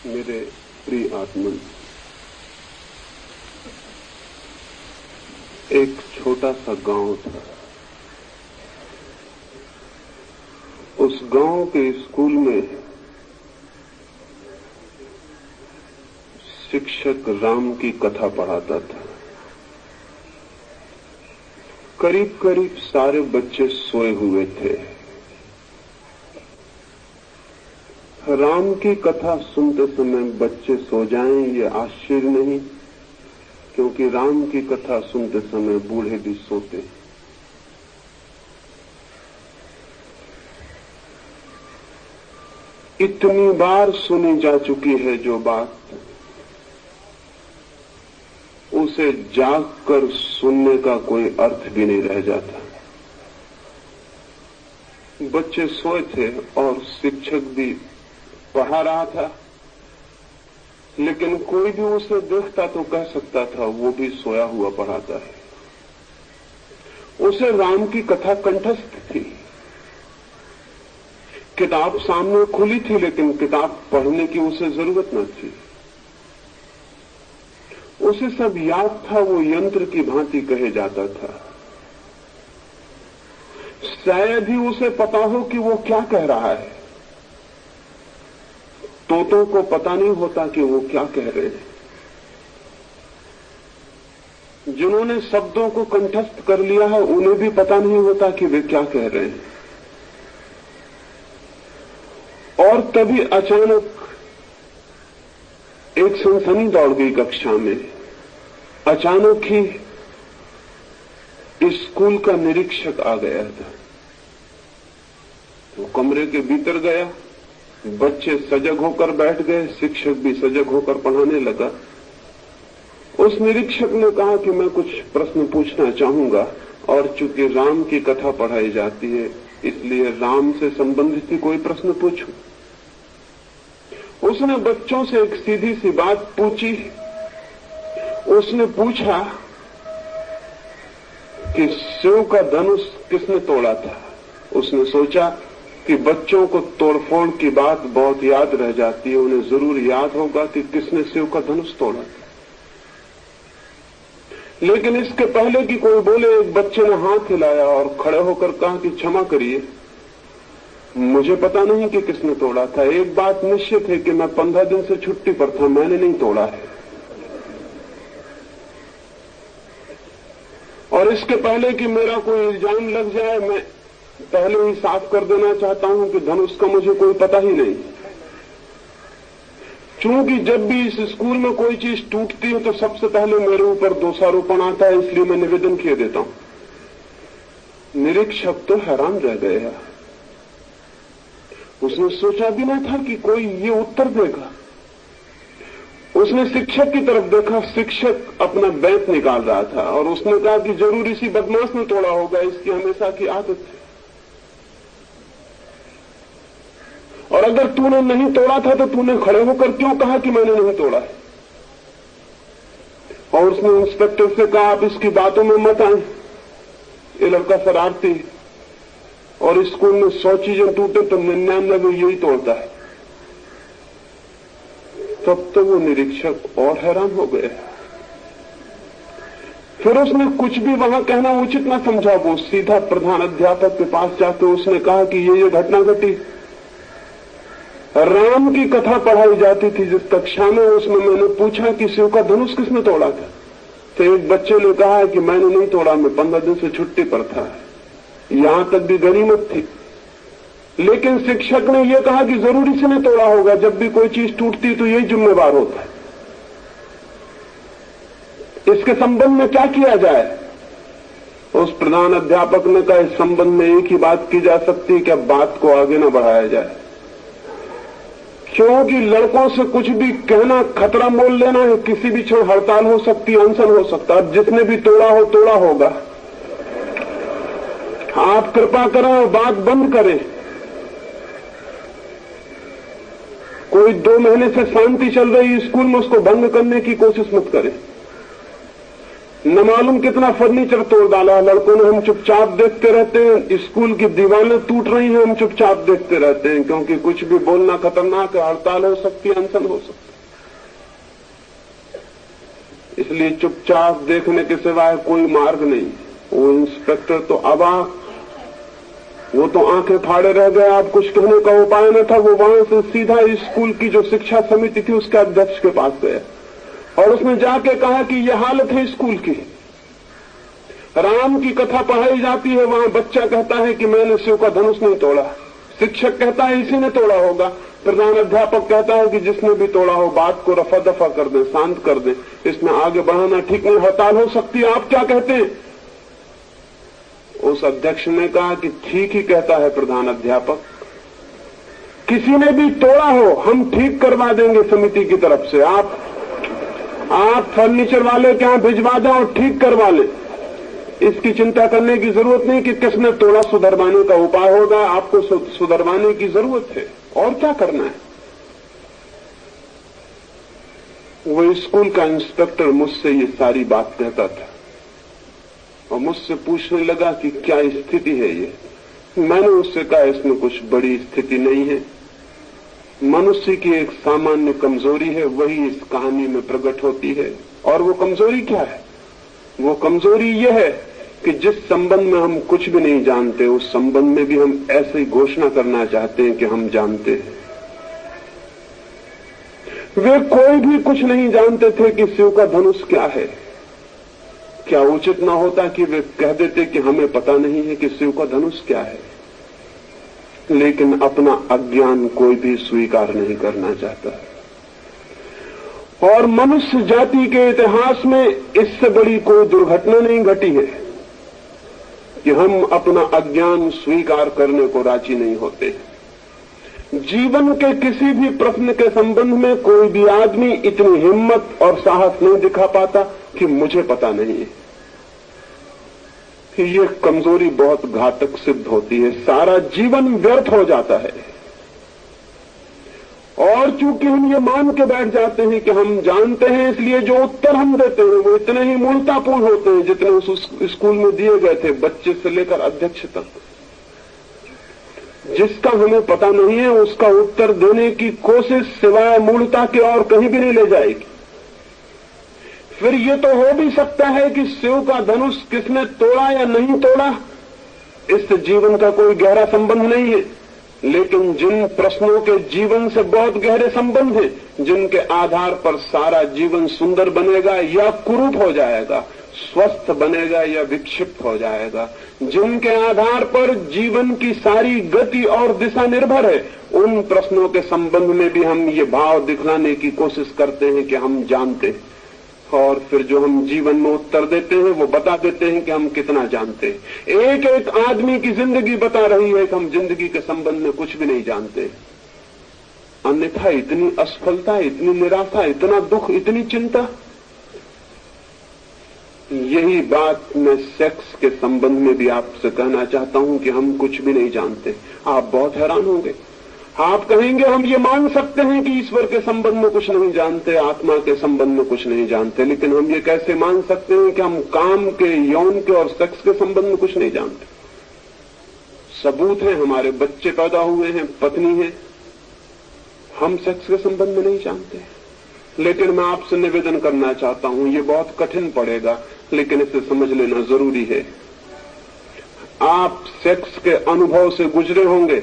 मेरे प्रिय आत्मन, एक छोटा सा गांव था। उस गांव के स्कूल में शिक्षक राम की कथा पढ़ाता था। करीब करीब सारे बच्चे सोए हुए थे। राम की कथा सुनते समय बच्चे सो जाएं ये आश्चर्य नहीं, क्योंकि राम की कथा सुनते समय बूढ़े भी सोते। इतनी बार सुनी जा चुकी है जो बात, उसे जागकर सुनने का कोई अर्थ भी नहीं रह जाता। बच्चे सोए थे और शिक्षक भी पढ़ा रहा था, लेकिन कोई भी उसे देखता तो कह सकता था वो भी सोया हुआ पढ़ाता है। उसे राम की कथा कंठस्थ थी। किताब सामने खुली थी, लेकिन किताब पढ़ने की उसे जरूरत न थी। उसे सब याद था, वो यंत्र की भांति कहे जाता था। शायद ही उसे पता हो कि वो क्या कह रहा है। तोतों को पता नहीं होता कि वो क्या कह रहे हैं। जिन्होंने शब्दों को कंठस्थ कर लिया है उन्हें भी पता नहीं होता कि वे क्या कह रहे हैं। और तभी अचानक एक सनसनी दौड़ गई कक्षा में। अचानक ही स्कूल का निरीक्षक आ गया था। वो कमरे के भीतर गया, बच्चे सजग होकर बैठ गए, शिक्षक भी सजग होकर पढ़ाने लगा। उस निरीक्षक ने कहा कि मैं कुछ प्रश्न पूछना चाहूंगा, और चूंकि राम की कथा पढ़ाई जाती है इसलिए राम से संबंधित ही कोई प्रश्न पूछूं। उसने बच्चों से एक सीधी सी बात पूछी। उसने पूछा कि शिव का धनुष किसने तोड़ा था। उसने सोचा कि बच्चों को तोड़फोड़ की बात बहुत याद रह जाती है, उन्हें जरूर याद होगा कि किसने शिव का धनुष तोड़ा था। लेकिन इसके पहले कि कोई बोले, एक बच्चे ने हाथ हिलाया और खड़े होकर कहा कि क्षमा करिए, मुझे पता नहीं कि किसने तोड़ा था। एक बात निश्चित है कि मैं 15 दिन से छुट्टी पर था, मैंने नहीं तोड़ा है। और इसके पहले कि मेरा कोई इल्जाम लग जाए, मैं पहले ही साफ कर देना चाहता हूं कि धनुष का मुझे कोई पता ही नहीं। चूंकि जब भी इस स्कूल में कोई चीज टूटती है तो सबसे पहले मेरे ऊपर दोषारोपण आता है, इसलिए मैं निवेदन किए देता हूं। निरीक्षक तो हैरान रह गया। उसने सोचा भी ना था कि कोई ये उत्तर देगा। उसने शिक्षक की तरफ देखा। शिक्षक अपना बैत निकाल रहा था और उसने कहा कि जरूर इसी बदमाश ने तोड़ा होगा, इसकी हमेशा की आदत है। और अगर तूने नहीं तोड़ा था तो तूने खड़े होकर क्यों कहा कि मैंने नहीं तोड़ा है। और उसने इंस्पेक्टर से कहा, आप इसकी बातों में मत आए, ये लड़का शरारती, और स्कूल में 100 चीजें टूटे तो 99 यही तोड़ता है। तब तो वो निरीक्षक और हैरान हो गए। फिर उसने कुछ भी वहां कहना उचित न समझा। वो सीधा प्रधान अध्यापक के पास जाके उसने कहा कि ये घटना घटी। राम की कथा पढ़ाई जाती थी जिस कक्षा में, उसमें मैंने पूछा कि शिव का धनुष किसने तोड़ा था। तो एक बच्चे ने कहा कि मैंने नहीं तोड़ा, मैं 15 दिन से छुट्टी पर था। यहां तक भी गनीमत थी। लेकिन शिक्षक ने यह कहा कि जरूर इसने तोड़ा होगा, जब भी कोई चीज टूटती तो यही जिम्मेवार होता है। इसके संबंध में क्या किया जाए। उस प्रधान अध्यापक ने कहा, इस संबंध में एक ही बात की जा सकती है कि अब बात को आगे न बढ़ाया जाए, क्योंकि लड़कों से कुछ भी कहना खतरा मोल लेना है। किसी भी क्षण हड़ताल हो सकती है, अनशन हो सकता है। अब जिसने भी तोड़ा हो तोड़ा होगा। आप कृपा करें और बात बंद करें। कोई 2 महीने से शांति चल रही स्कूल में, उसको भंग करने की कोशिश मत करें। न मालूम कितना फर्नीचर तोड़ डाला लड़कों ने। हम चुपचाप देखते रहते हैं। स्कूल की दीवारें टूट रही हैं, हम चुपचाप देखते रहते हैं, क्योंकि कुछ भी बोलना खतरनाक है। हड़ताल हो सकती है, अनशन हो सकती है। इसलिए चुपचाप देखने के सिवाय कोई मार्ग नहीं। वो इंस्पेक्टर तो अबाक, वो तो आंखें फाड़े रह गए। आप कुछ कहने का उपाय न था। वो वहां से सीधा स्कूल की जो शिक्षा समिति थी उसके अध्यक्ष के पास गया और उसने जाके कहा कि यह हालत है स्कूल की। राम की कथा पढ़ाई जाती है, वहां बच्चा कहता है कि मैंने शिव का धनुष नहीं तोड़ा। शिक्षक कहता है इसी ने तोड़ा होगा। प्रधान अध्यापक कहता है कि जिसने भी तोड़ा हो बात को रफा दफा कर दे, शांत कर दे, इसमें आगे बढ़ाना ठीक नहीं, हड़ताल हो सकती है। आप क्या कहते हैं? उस अध्यक्ष ने कहा कि ठीक ही कहता है प्रधान अध्यापक, किसी ने भी तोड़ा हो हम ठीक करवा देंगे समिति की तरफ से। आप फर्नीचर वाले के यहां भिजवा दें और ठीक करवा लें। इसकी चिंता करने की जरूरत नहीं कि किसने तोड़ा, सुधरवाने का उपाय होगा। आपको सुधरवाने की जरूरत है, और क्या करना है। वो स्कूल का इंस्पेक्टर मुझसे ये सारी बात कहता था और मुझसे पूछने लगा कि क्या स्थिति है ये। मैंने उससे कहा इसमें कुछ बड़ी स्थिति नहीं है, मनुष्य की एक सामान्य कमजोरी है, वही इस कहानी में प्रकट होती है। और वो कमजोरी क्या है? वो कमजोरी ये है कि जिस संबंध में हम कुछ भी नहीं जानते, उस संबंध में भी हम ऐसे ही घोषणा करना चाहते हैं कि हम जानते हैं। वे कोई भी कुछ नहीं जानते थे कि शिव का धनुष क्या है। क्या उचित ना होता कि वे कह देते कि हमें पता नहीं है कि शिव का धनुष क्या है? लेकिन अपना अज्ञान कोई भी स्वीकार नहीं करना चाहता। और मनुष्य जाति के इतिहास में इससे बड़ी कोई दुर्घटना नहीं घटी है कि हम अपना अज्ञान स्वीकार करने को राजी नहीं होते। जीवन के किसी भी प्रश्न के संबंध में कोई भी आदमी इतनी हिम्मत और साहस नहीं दिखा पाता कि मुझे पता नहीं है। ये कमजोरी बहुत घातक सिद्ध होती है, सारा जीवन व्यर्थ हो जाता है। और चूंकि हम ये मान के बैठ जाते हैं कि हम जानते हैं, इसलिए जो उत्तर हम देते हैं वो इतने ही मूर्खतापूर्ण होते हैं जितने उस स्कूल में दिए गए थे, बच्चे से लेकर अध्यक्ष तक। जिसका हमें पता नहीं है उसका उत्तर देने की कोशिश सिवाय मूर्खता के और कहीं भी नहीं ले जाएगी। फिर ये तो हो भी सकता है कि शिव का धनुष किसने तोड़ा या नहीं तोड़ा, इससे जीवन का कोई गहरा संबंध नहीं है। लेकिन जिन प्रश्नों के जीवन से बहुत गहरे संबंध हैं, जिनके आधार पर सारा जीवन सुंदर बनेगा या कुरूप हो जाएगा, स्वस्थ बनेगा या विक्षिप्त हो जाएगा, जिनके आधार पर जीवन की सारी गति और दिशा निर्भर है, उन प्रश्नों के संबंध में भी हम ये भाव दिखलाने की कोशिश करते हैं कि हम जानते हैं। और फिर जो हम जीवन में उत्तर देते हैं वो बता देते हैं कि हम कितना जानते हैं। एक एक आदमी की जिंदगी बता रही है कि हम जिंदगी के संबंध में कुछ भी नहीं जानते। अन्यथा इतनी असफलता, इतनी निराशा, इतना दुख, इतनी चिंता। यही बात मैं सेक्स के संबंध में भी आपसे कहना चाहता हूं कि हम कुछ भी नहीं जानते। आप बहुत हैरान होंगे। आप कहेंगे हम ये मान सकते हैं कि ईश्वर के संबंध में कुछ नहीं जानते, आत्मा के संबंध में कुछ नहीं जानते, लेकिन हम ये कैसे मान सकते हैं कि हम काम के, यौन के और सेक्स के संबंध में कुछ नहीं जानते? सबूत है, हमारे बच्चे पैदा हुए हैं, पत्नी है, हम सेक्स के संबंध में नहीं जानते। लेकिन मैं आपसे निवेदन करना चाहता हूं, ये बहुत कठिन पड़ेगा लेकिन इसे समझ लेना जरूरी है। आप सेक्स के अनुभव से गुजरे होंगे,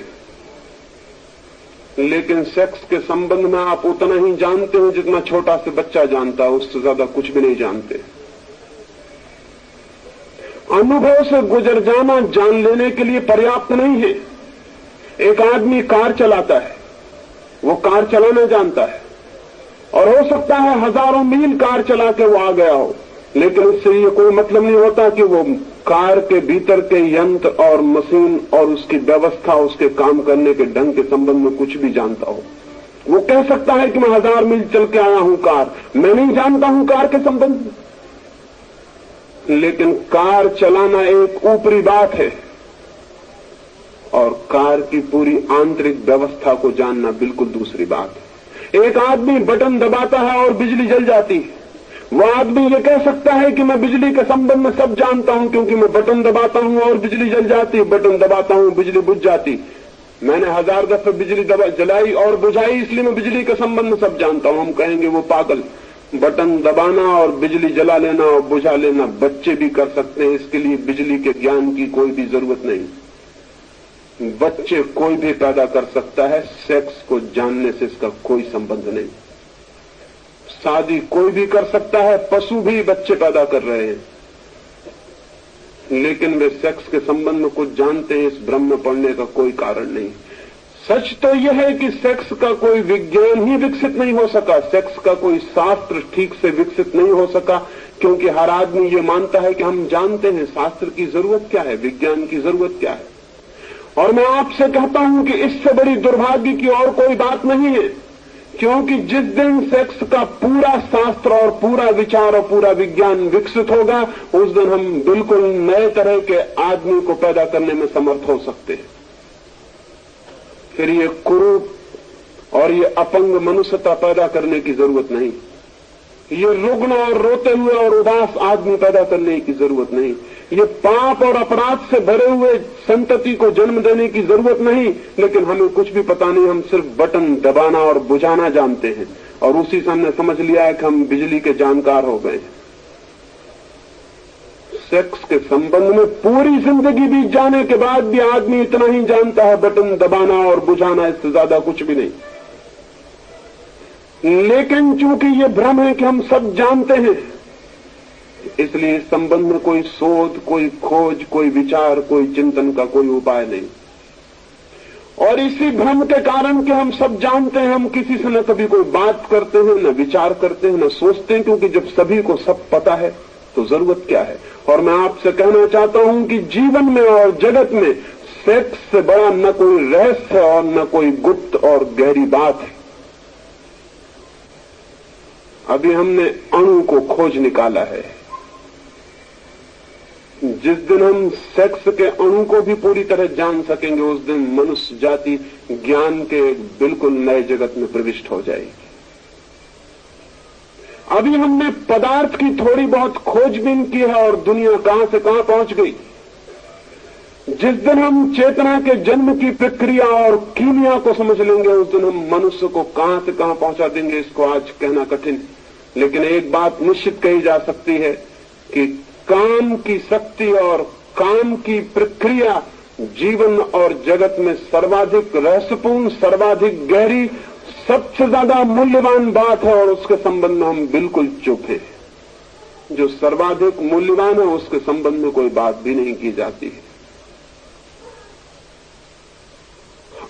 लेकिन सेक्स के संबंध में आप उतना ही जानते हो जितना छोटा से बच्चा जानता है, उससे ज्यादा कुछ भी नहीं जानते। अनुभव से गुजर जाना जान लेने के लिए पर्याप्त नहीं है। एक आदमी कार चलाता है, वो कार चलाना जानता है और हो सकता है हजारों मील कार चला के वो आ गया हो, लेकिन इससे ये कोई मतलब नहीं होता कि वो कार के भीतर के यंत्र और मशीन और उसकी व्यवस्था, उसके काम करने के ढंग के संबंध में कुछ भी जानता हो। वो कह सकता है कि मैं 1000 मील चल के आया हूं कार, मैं नहीं जानता हूं कार के संबंध में। लेकिन कार चलाना एक ऊपरी बात है और कार की पूरी आंतरिक व्यवस्था को जानना बिल्कुल दूसरी बात है। एक आदमी बटन दबाता है और बिजली जल जाती है, वो आदमी ये कह सकता है कि मैं बिजली के संबंध में सब जानता हूं क्योंकि मैं बटन दबाता हूं और बिजली जल जाती, बटन दबाता हूं बिजली बुझ जाती, मैंने 1000 दफे बिजली जलाई और बुझाई इसलिए मैं बिजली के संबंध में सब जानता हूं। हम कहेंगे वो पागल। बटन दबाना और बिजली जला लेना और बुझा लेना बच्चे भी कर सकते हैं, इसके लिए बिजली के ज्ञान की कोई भी जरूरत नहीं। बच्चे कोई भी पैदा कर सकता है, सेक्स को जानने से इसका कोई संबंध नहीं। शादी कोई भी कर सकता है, पशु भी बच्चे पैदा कर रहे हैं, लेकिन वे सेक्स के संबंध में कुछ जानते हैं, इस भ्रम में पड़ने का कोई कारण नहीं। सच तो यह है कि सेक्स का कोई विज्ञान ही विकसित नहीं हो सका, सेक्स का कोई शास्त्र ठीक से विकसित नहीं हो सका, क्योंकि हर आदमी ये मानता है कि हम जानते हैं। शास्त्र की जरूरत क्या है, विज्ञान की जरूरत क्या है? और मैं आपसे कहता हूं कि इससे बड़ी दुर्भाग्य की और कोई बात नहीं है, क्योंकि जिस दिन सेक्स का पूरा शास्त्र और पूरा विचार और पूरा विज्ञान विकसित होगा, उस दिन हम बिल्कुल नए तरह के आदमी को पैदा करने में समर्थ हो सकते हैं। फिर ये कुरूप और ये अपंग मनुष्यता पैदा करने की जरूरत नहीं, ये रुग्ण और रोते हुए और उदास आदमी पैदा करने की जरूरत नहीं, ये पाप और अपराध से भरे हुए संतति को जन्म देने की जरूरत नहीं। लेकिन हमें कुछ भी पता नहीं, हम सिर्फ बटन दबाना और बुझाना जानते हैं, और उसी से हमने समझ लिया है कि हम बिजली के जानकार हो गए। सेक्स के संबंध में पूरी जिंदगी बीत जाने के बाद भी आदमी इतना ही जानता है, बटन दबाना और बुझाना, इससे ज्यादा कुछ भी नहीं। लेकिन चूंकि ये भ्रम है कि हम सब जानते हैं, इसलिए इस संबंध में कोई शोध, कोई खोज, कोई विचार, कोई चिंतन का कोई उपाय नहीं। और इसी भ्रम के कारण कि हम सब जानते हैं, हम किसी से न कभी कोई बात करते हैं, न विचार करते हैं, न सोचते हैं, क्योंकि जब सभी को सब पता है तो जरूरत क्या है। और मैं आपसे कहना चाहता हूं कि जीवन में और जगत में सेक्स से बड़ा न कोई रहस्य है और न कोई गुप्त और गहरी बात है। अभी हमने अणु को खोज निकाला है। जिस दिन हम सेक्स के अणु को भी पूरी तरह जान सकेंगे, उस दिन मनुष्य जाति ज्ञान के बिल्कुल नए जगत में प्रविष्ट हो जाएगी। अभी हमने पदार्थ की थोड़ी बहुत खोजबीन की है और दुनिया कहां से कहां पहुंच गई। जिस दिन हम चेतना के जन्म की प्रक्रिया और कीमिया को समझ लेंगे, उस दिन हम मनुष्य को कहां से कहां पहुंचा देंगे, इसको आज कहना कठिन। लेकिन एक बात निश्चित कही जा सकती है कि काम की शक्ति और काम की प्रक्रिया जीवन और जगत में सर्वाधिक रहस्यपूर्ण, सर्वाधिक गहरी, सबसे ज्यादा मूल्यवान बात है, और उसके संबंध में हम बिल्कुल चुप हैं। जो सर्वाधिक मूल्यवान है उसके संबंध में कोई बात भी नहीं की जाती है।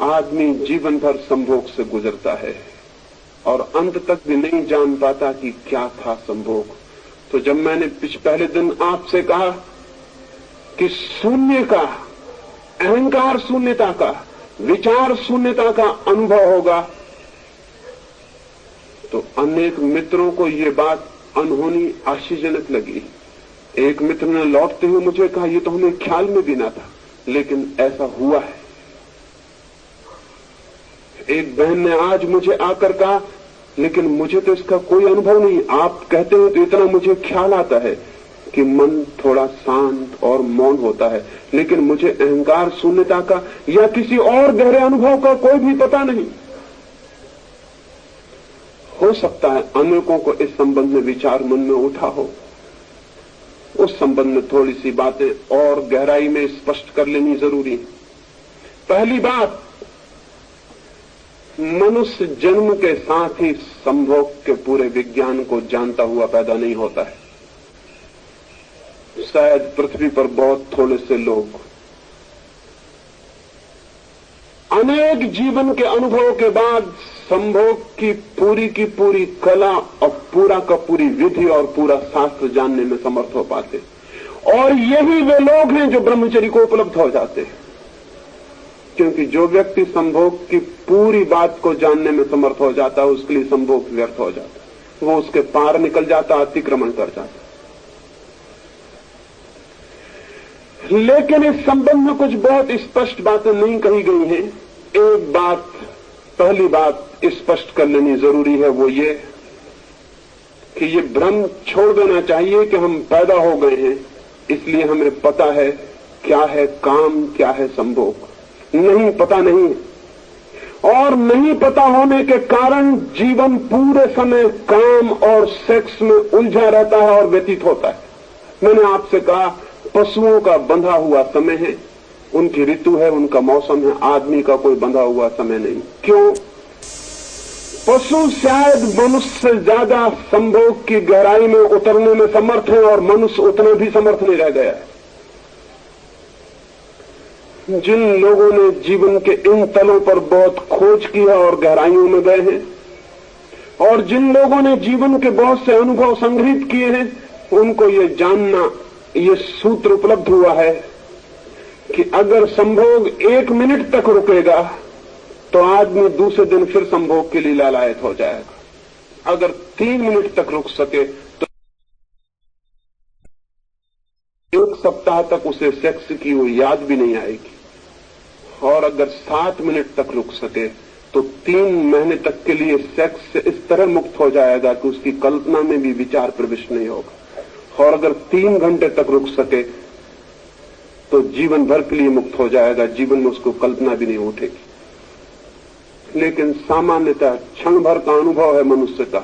आदमी जीवन भर संभोग से गुजरता है और अंत तक भी नहीं जान पाता कि क्या था संभोग। तो जब मैंने पहले दिन आपसे कहा कि शून्य का, अहंकार शून्यता का, विचार शून्यता का अनुभव होगा, तो अनेक मित्रों को ये बात अनहोनी आश्चर्यजनक लगी। एक मित्र ने लौटते हुए मुझे कहा, ये तो हमें ख्याल में भी ना था, लेकिन ऐसा हुआ है। एक बहन ने आज मुझे आकर कहा, लेकिन मुझे तो इसका कोई अनुभव नहीं। आप कहते हो तो इतना मुझे ख्याल आता है कि मन थोड़ा शांत और मौन होता है, लेकिन मुझे अहंकार शून्यता का या किसी और गहरे अनुभव का कोई भी पता नहीं। हो सकता है अनेकों को इस संबंध में विचार मन में उठा हो। उस संबंध में थोड़ी सी बातें और गहराई में स्पष्ट कर लेनी जरूरी है। पहली बात, मनुष्य जन्म के साथ ही संभोग के पूरे विज्ञान को जानता हुआ पैदा नहीं होता है। शायद पृथ्वी पर बहुत थोड़े से लोग अनेक जीवन के अनुभव के बाद संभोग की पूरी कला और पूरा का पूरी विधि और पूरा शास्त्र जानने में समर्थ हो पाते, और यही वे लोग हैं जो ब्रह्मचर्य को उपलब्ध हो जाते हैं। क्योंकि जो व्यक्ति संभोग की पूरी बात को जानने में समर्थ हो जाता है, उसके लिए संभोग व्यर्थ हो जाता है, वो उसके पार निकल जाता, अतिक्रमण कर जाता। लेकिन इस संबंध में कुछ बहुत स्पष्ट बातें नहीं कही गई हैं। एक बात, पहली बात स्पष्ट कर लेनी जरूरी है, वो ये कि ये भ्रम छोड़ देना चाहिए कि हम पैदा हो गए हैं, इसलिए हमें पता है क्या है काम, क्या है संभोग। नहीं, पता नहीं। और नहीं पता होने के कारण जीवन पूरे समय काम और सेक्स में उलझा रहता है और व्यतीत होता है। मैंने आपसे कहा पशुओं का बंधा हुआ समय है, उनकी ऋतु है, उनका मौसम है। आदमी का कोई बंधा हुआ समय नहीं। क्यों? पशु शायद मनुष्य से ज्यादा संभोग की गहराई में उतरने में समर्थ है और मनुष्य उतना भी समर्थ नहीं रह गया है। जिन लोगों ने जीवन के इन तलों पर बहुत खोज की है और गहराइयों में गए हैं, और जिन लोगों ने जीवन के बहुत से अनुभव संग्रहित किए हैं, उनको ये जानना, ये सूत्र उपलब्ध हुआ है कि अगर संभोग 1 मिनट तक रुकेगा तो आदमी दूसरे दिन फिर संभोग के लिए लालायत हो जाएगा। अगर 3 मिनट तक रुक सके तो 1 सप्ताह तक उसे सेक्स की वो याद भी नहीं आएगी, और अगर 7 मिनट तक रुक सके तो 3 महीने तक के लिए सेक्स से इस तरह मुक्त हो जाएगा कि उसकी कल्पना में भी विचार प्रविष्ट नहीं होगा। और अगर 3 घंटे तक रुक सके तो जीवन भर के लिए मुक्त हो जाएगा, जीवन में उसको कल्पना भी नहीं उठेगी। लेकिन सामान्यतः क्षण भर का अनुभव है मनुष्य का,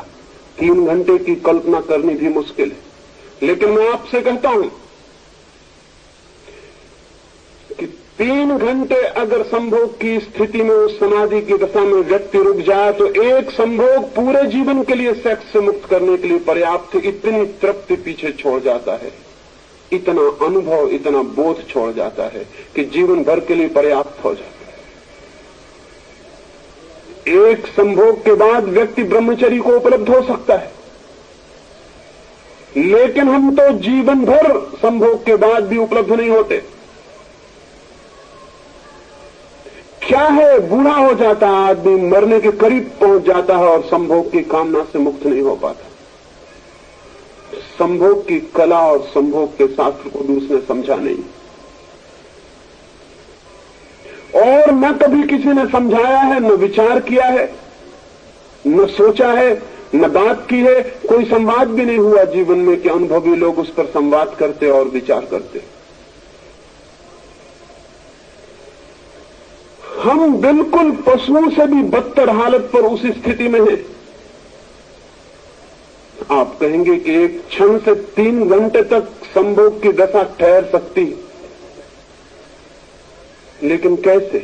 3 घंटे की कल्पना करनी भी मुश्किल है। लेकिन मैं आपसे कहता हूं कि 3 घंटे अगर संभोग की स्थिति में, उस समाधि की दशा में व्यक्ति रुक जाए तो एक संभोग पूरे जीवन के लिए सेक्स से मुक्त करने के लिए पर्याप्त। इतनी तृप्ति पीछे छोड़ जाता है, इतना अनुभव, इतना बोध छोड़ जाता है कि जीवन भर के लिए पर्याप्त हो जाता है। एक संभोग के बाद व्यक्ति ब्रह्मचर्य को उपलब्ध हो सकता है, लेकिन हम तो जीवन भर संभोग के बाद भी उपलब्ध नहीं होते। क्या है, बूढ़ा हो जाता है आदमी, मरने के करीब पहुंच जाता है और संभोग की कामना से मुक्त नहीं हो पाता। संभोग की कला और संभोग के शास्त्र को भी उसने समझा नहीं, और न कभी किसी ने समझाया है, न विचार किया है, न सोचा है, न बात की है। कोई संवाद भी नहीं हुआ जीवन में कि अनुभवी लोग उस पर संवाद करते और विचार करते। हम बिल्कुल पशुओं से भी बदतर हालत पर उस स्थिति में हैं। आप कहेंगे कि एक क्षण से 3 घंटे तक संभोग की दशा ठहर सकती, लेकिन कैसे?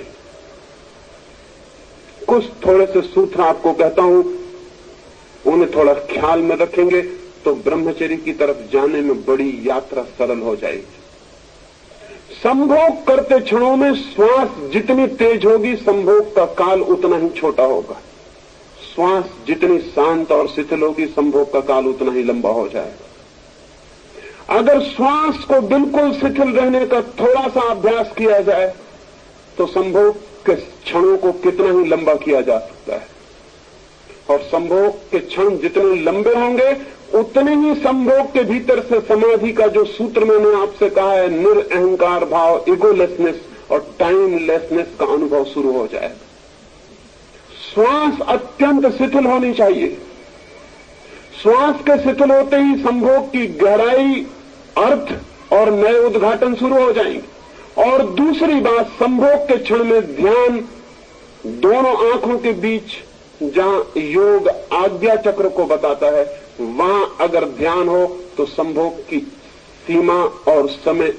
कुछ थोड़े से सूत्र आपको कहता हूं, उन्हें थोड़ा ख्याल में रखेंगे तो ब्रह्मचर्य की तरफ जाने में बड़ी यात्रा सरल हो जाएगी। संभोग करते क्षणों में श्वास जितनी तेज होगी, संभोग का काल उतना ही छोटा होगा। श्वास जितनी शांत और शिथिल होगी, संभोग का काल उतना ही लंबा हो जाएगा। अगर श्वास को बिल्कुल शिथिल रहने का थोड़ा सा अभ्यास किया जाए तो संभोग के क्षणों को कितना ही लंबा किया जा सकता है, और संभोग के क्षण जितने लंबे होंगे उतने ही संभोग के भीतर से समाधि का जो सूत्र मैंने आपसे कहा है, निरअहंकार भाव, इगोलेसनेस और टाइमलेसनेस का अनुभव शुरू हो जाएगा। श्वास अत्यंत शिथिल होनी चाहिए। श्वास के शिथिल होते ही संभोग की गहराई, अर्थ और नए उद्घाटन शुरू हो जाएंगे। और दूसरी बात, संभोग के क्षण में ध्यान दोनों आंखों के बीच, जहां योग आज्ञा चक्र को बताता है, वहां अगर ध्यान हो तो संभोग की सीमा और समय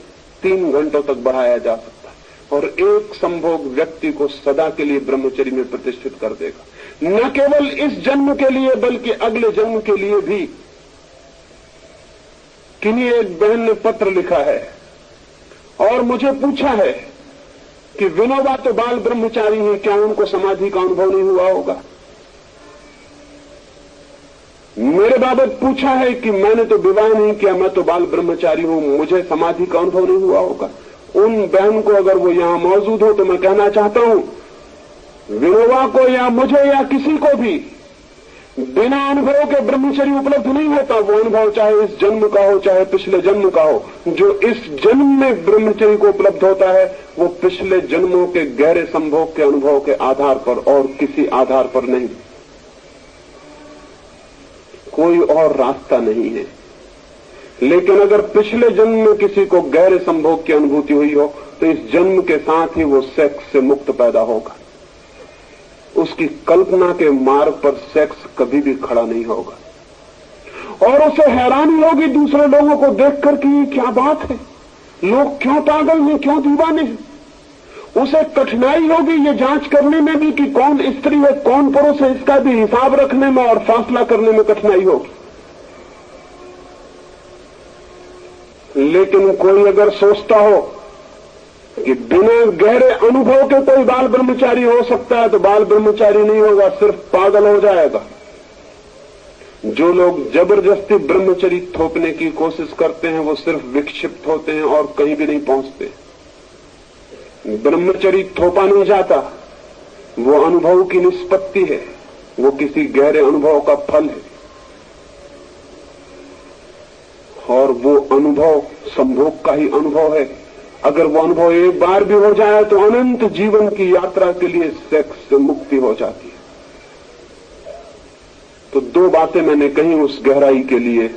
3 घंटों तक बढ़ाया जा सकता है, और एक संभोग व्यक्ति को सदा के लिए ब्रह्मचर्य में प्रतिष्ठित कर देगा। न केवल इस जन्म के लिए बल्कि अगले जन्म के लिए भी। किन्हीं एक बहन ने पत्र लिखा है और मुझे पूछा है कि विनोबा तो बाल ब्रह्मचारी हैं, क्या उनको समाधि का अनुभव नहीं हुआ होगा? मेरे बाबत पूछा है कि मैंने तो विवाह नहीं किया, मैं तो बाल ब्रह्मचारी हूं, मुझे समाधि का अनुभव नहीं हुआ होगा। उन बहन को अगर वो यहां मौजूद हो तो मैं कहना चाहता हूं, विनोबा को या मुझे या किसी को भी बिना अनुभव के ब्रह्मचर्य उपलब्ध नहीं होता। वो अनुभव चाहे इस जन्म का हो चाहे पिछले जन्म का हो, जो इस जन्म में ब्रह्मचर्य को उपलब्ध होता है वो पिछले जन्मों के गहरे संभोग के अनुभव के आधार पर और किसी आधार पर नहीं। कोई और रास्ता नहीं है। लेकिन अगर पिछले जन्म में किसी को गहरे संभोग की अनुभूति हुई हो तो इस जन्म के साथ ही वो सेक्स से मुक्त पैदा होगा। उसकी कल्पना के मार्ग पर सेक्स कभी भी खड़ा नहीं होगा और उसे हैरानी होगी दूसरे लोगों को देखकर कि ये क्या बात है, लोग क्यों पागल हैं, क्यों दीवाने हैं। उसे कठिनाई होगी ये जांच करने में भी कि कौन स्त्री है कौन पुरुष है, इसका भी हिसाब रखने में और फैसला करने में कठिनाई होगी। लेकिन कोई अगर सोचता हो कि बिना गहरे अनुभव के कोई बाल ब्रह्मचारी हो सकता है तो बाल ब्रह्मचारी नहीं होगा, सिर्फ पागल हो जाएगा। जो लोग जबरदस्ती ब्रह्मचर्य थोपने की कोशिश करते हैं वो सिर्फ विक्षिप्त होते हैं और कहीं भी नहीं पहुंचते। ब्रह्मचर्य थोपा नहीं जाता, वो अनुभव की निष्पत्ति है, वो किसी गहरे अनुभव का फल है और वो अनुभव संभोग का ही अनुभव है। अगर वो अनुभव एक बार भी हो जाए तो अनंत जीवन की यात्रा के लिए सेक्स से मुक्ति हो जाती है। तो दो बातें मैंने कही उस गहराई के लिए।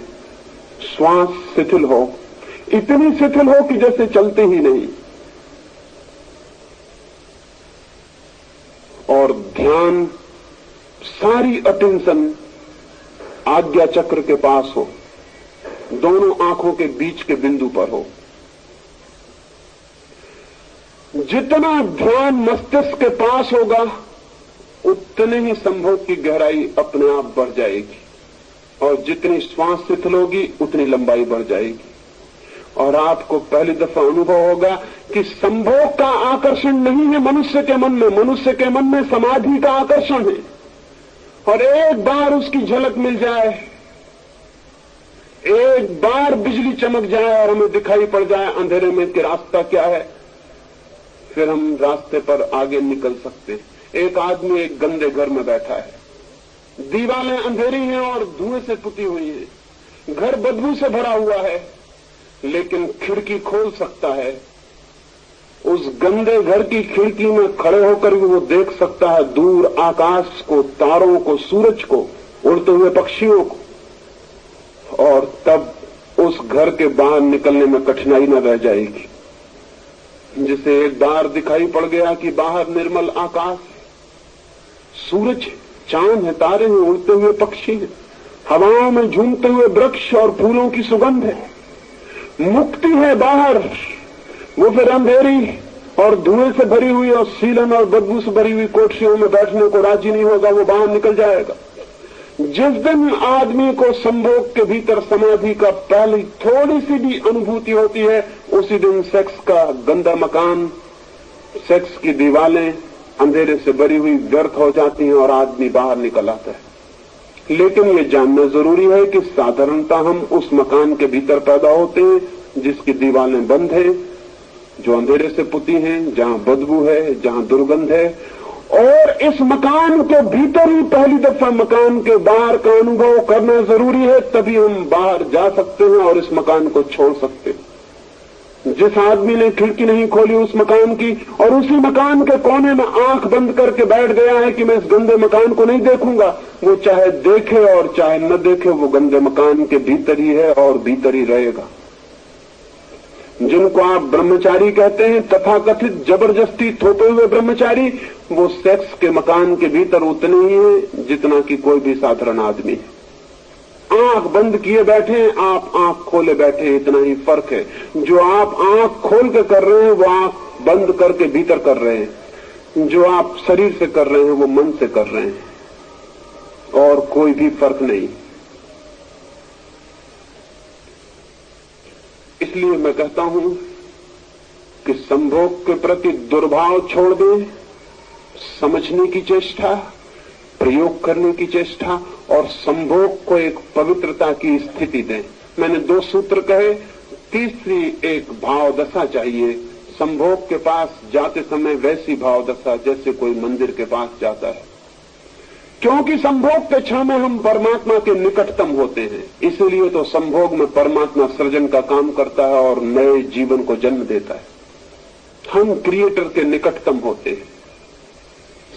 श्वास शिथिल हो, इतनी शिथिल हो कि जैसे चलते ही नहीं, और ध्यान सारी अटेंशन आज्ञा चक्र के पास हो, दोनों आंखों के बीच के बिंदु पर हो। जितना ध्यान मस्तिष्क के पास होगा उतने ही संभोग की गहराई अपने आप बढ़ जाएगी और जितनी श्वास शिथिल होगी उतनी लंबाई बढ़ जाएगी। और आपको पहली दफा अनुभव होगा कि संभोग का आकर्षण नहीं है मनुष्य के मन में, मनुष्य के मन में समाधि का आकर्षण है। और एक बार उसकी झलक मिल जाए, एक बार बिजली चमक जाए और हमें दिखाई पड़ जाए अंधेरे में कि रास्ता क्या है, फिर हम रास्ते पर आगे निकल सकते हैं। एक आदमी एक गंदे घर में बैठा है, दीवारें अंधेरी हैं और धुएं से पुती हुई है, घर बदबू से भरा हुआ है, लेकिन खिड़की खोल सकता है। उस गंदे घर की खिड़की में खड़े होकर भी वो देख सकता है दूर आकाश को, तारों को, सूरज को, उड़ते हुए पक्षियों को। और तब उस घर के बाहर निकलने में कठिनाई न रह जाएगी। जिसे एक बार दिखाई पड़ गया कि बाहर निर्मल आकाश, सूरज, चांद है, तारे हैं, उड़ते हुए पक्षी हैं, हवाओं में झूमते हुए वृक्ष और फूलों की सुगंध है, मुक्ति है बाहर, वो फिर अंधेरी और धुएं से भरी हुई और सीलन और बदबू से भरी हुई कोठरियों में बैठने को राजी नहीं होगा, वो बाहर निकल जाएगा। जिस दिन आदमी को संभोग के भीतर समाधि का पहली थोड़ी सी भी अनुभूति होती है, उसी दिन सेक्स का गंदा मकान, सेक्स की दीवारें अंधेरे से भरी हुई व्यर्थ हो जाती हैं और आदमी बाहर निकल आता है। लेकिन ये जानना जरूरी है कि साधारणतः हम उस मकान के भीतर पैदा होते हैं जिसकी दीवारें बंद है, जो अंधेरे से पुती हैं, जहां बदबू है, जहां दुर्गंध है। और इस मकान के भीतर ही पहली दफा मकान के बाहर का अनुभव करना जरूरी है, तभी हम बाहर जा सकते हैं और इस मकान को छोड़ सकते हैं। जिस आदमी ने खिड़की नहीं खोली उस मकान की और उसी मकान के कोने में आंख बंद करके बैठ गया है कि मैं इस गंदे मकान को नहीं देखूंगा, वो चाहे देखे और चाहे न देखे, वो गंदे मकान के भीतर ही है और भीतर ही रहेगा। जिनको आप ब्रह्मचारी कहते हैं, तथाकथित जबरदस्ती थोपे हुए ब्रह्मचारी, वो सेक्स के मकान के भीतर उतने ही है जितना कि कोई भी साधारण आदमी है। आंख बंद किए बैठे, आप आंख खोले बैठे, इतना ही फर्क है। जो आप आंख खोल के कर रहे हैं वो आंख बंद करके भीतर कर रहे हैं, जो आप शरीर से कर रहे हैं वो मन से कर रहे हैं, और कोई भी फर्क नहीं। इसलिए मैं कहता हूं कि संभोग के प्रति दुर्भाव छोड़ दें, समझने की चेष्टा, प्रयोग करने की चेष्टा और संभोग को एक पवित्रता की स्थिति दें। मैंने 2 सूत्र कहे, तीसरी एक भाव दशा चाहिए। संभोग के पास जाते समय वैसी भाव दशा जैसे कोई मंदिर के पास जाता है, क्योंकि संभोग के क्षण में हम परमात्मा के निकटतम होते हैं। इसीलिए तो संभोग में परमात्मा सृजन का काम करता है और नए जीवन को जन्म देता है। हम क्रिएटर के निकटतम होते हैं।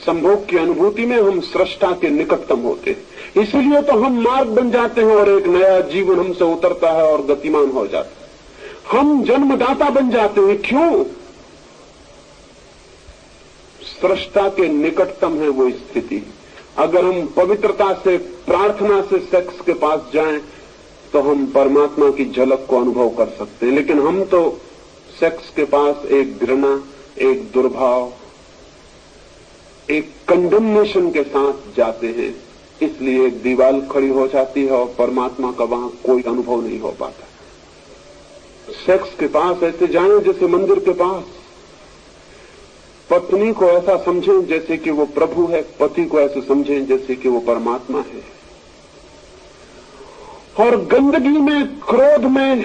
संभोग की अनुभूति में हम सृष्टा के निकटतम होते हैं। इसलिए तो हम मार्ग बन जाते हैं और एक नया जीवन हमसे उतरता है और गतिमान हो जाता है। हम जन्मदाता बन जाते हैं। क्यों? सृष्टा के निकटतम है वो स्थिति। अगर हम पवित्रता से, प्रार्थना से सेक्स के पास जाएं तो हम परमात्मा की झलक को अनुभव कर सकते हैं। लेकिन हम तो सेक्स के पास एक घृणा, एक दुर्भाव, एक कंडेमनेशन के साथ जाते हैं। इसलिए एक दीवार खड़ी हो जाती है और परमात्मा का वहां कोई अनुभव नहीं हो पाता। सेक्स के पास ऐसे जाएं जैसे मंदिर के पास। पत्नी को ऐसा समझें जैसे कि वो प्रभु है, पति को ऐसे समझें जैसे कि वो परमात्मा है। और गंदगी में, क्रोध में,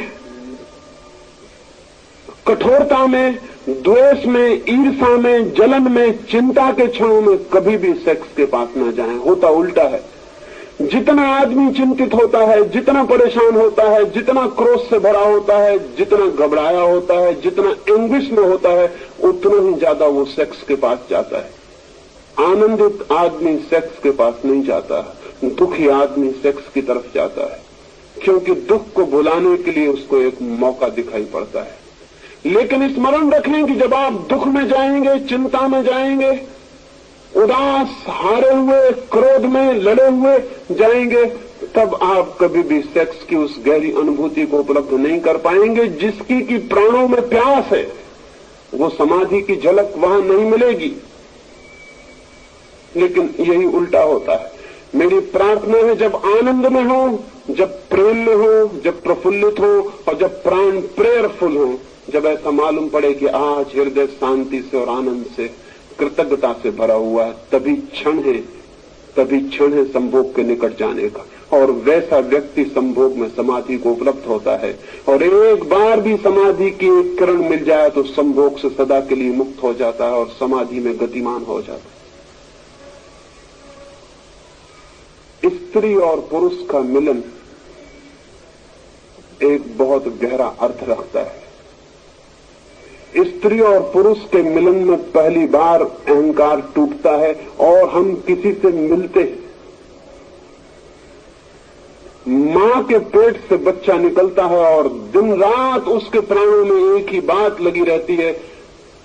कठोरता में, द्वेष में, ईर्ष्या में, जलन में, चिंता के क्षणों में कभी भी सेक्स के पास ना जाएं। होता उल्टा है। जितना आदमी चिंतित होता है, जितना परेशान होता है, जितना क्रोध से भरा होता है, जितना घबराया होता है, जितना एंग्विश में होता है, उतना ही ज्यादा वो सेक्स के पास जाता है। आनंदित आदमी सेक्स के पास नहीं जाता, दुखी आदमी सेक्स की तरफ जाता है, क्योंकि दुख को भुलाने के लिए उसको एक मौका दिखाई पड़ता है। लेकिन स्मरण रखें कि जब आप दुख में जाएंगे, चिंता में जाएंगे, उदास, हारे हुए, क्रोध में लड़े हुए जाएंगे, तब आप कभी भी सेक्स की उस गहरी अनुभूति को उपलब्ध नहीं कर पाएंगे जिसकी कि प्राणों में प्यास है। वो समाधि की झलक वहां नहीं मिलेगी। लेकिन यही उल्टा होता है। मेरी प्रार्थना है जब आनंद में हो, जब प्रेम में हो, जब प्रफुल्लित हो और जब प्राण प्रेयरफुल हो, जब ऐसा मालूम पड़े कि आज हृदय शांति से और आनंद से, कृतज्ञता से भरा हुआ है, तभी क्षण है संभोग के निकट जाने का। और वैसा व्यक्ति संभोग में समाधि को उपलब्ध होता है। और एक बार भी समाधि की एक किरण मिल जाए तो संभोग से सदा के लिए मुक्त हो जाता है और समाधि में गतिमान हो जाता है। स्त्री और पुरुष का मिलन एक बहुत गहरा अर्थ रखता है। स्त्री और पुरुष के मिलन में पहली बार अहंकार टूटता है और हम किसी से मिलते हैं। मां के पेट से बच्चा निकलता है और दिन रात उसके प्राणों में एक ही बात लगी रहती है,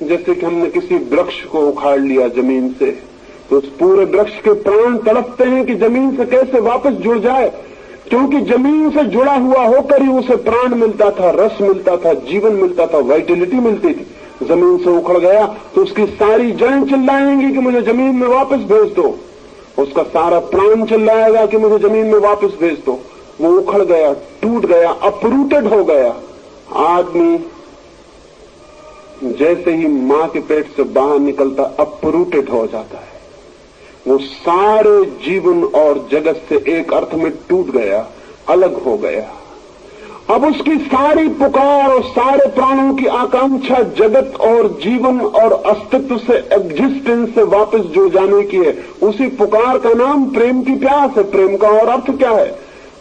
जैसे कि हमने किसी वृक्ष को उखाड़ लिया जमीन से, तो उस पूरे वृक्ष के प्राण तड़पते हैं कि जमीन से कैसे वापस जुड़ जाए, क्योंकि जमीन से जुड़ा हुआ होकर ही उसे प्राण मिलता था, रस मिलता था, जीवन मिलता था, वाइटलिटी मिलती थी। जमीन से उखड़ गया तो उसकी सारी जड़ें चिल्लाएंगी कि मुझे जमीन में वापस भेज दो। उसका सारा प्राण चिल्लाएगा कि मुझे जमीन में वापस भेज दो। वो उखड़ गया, टूट गया, अपरूटेड हो गया। आदमी जैसे ही मां के पेट से बाहर निकलता अपरूटेड हो जाता है। वो सारे जीवन और जगत से एक अर्थ में टूट गया, अलग हो गया। अब उसकी सारी पुकार और सारे प्राणों की आकांक्षा जगत और जीवन और अस्तित्व से, एग्जिस्टेंस से वापस जुड़ जाने की है। उसी पुकार का नाम प्रेम की प्यास है। प्रेम का और अर्थ क्या है?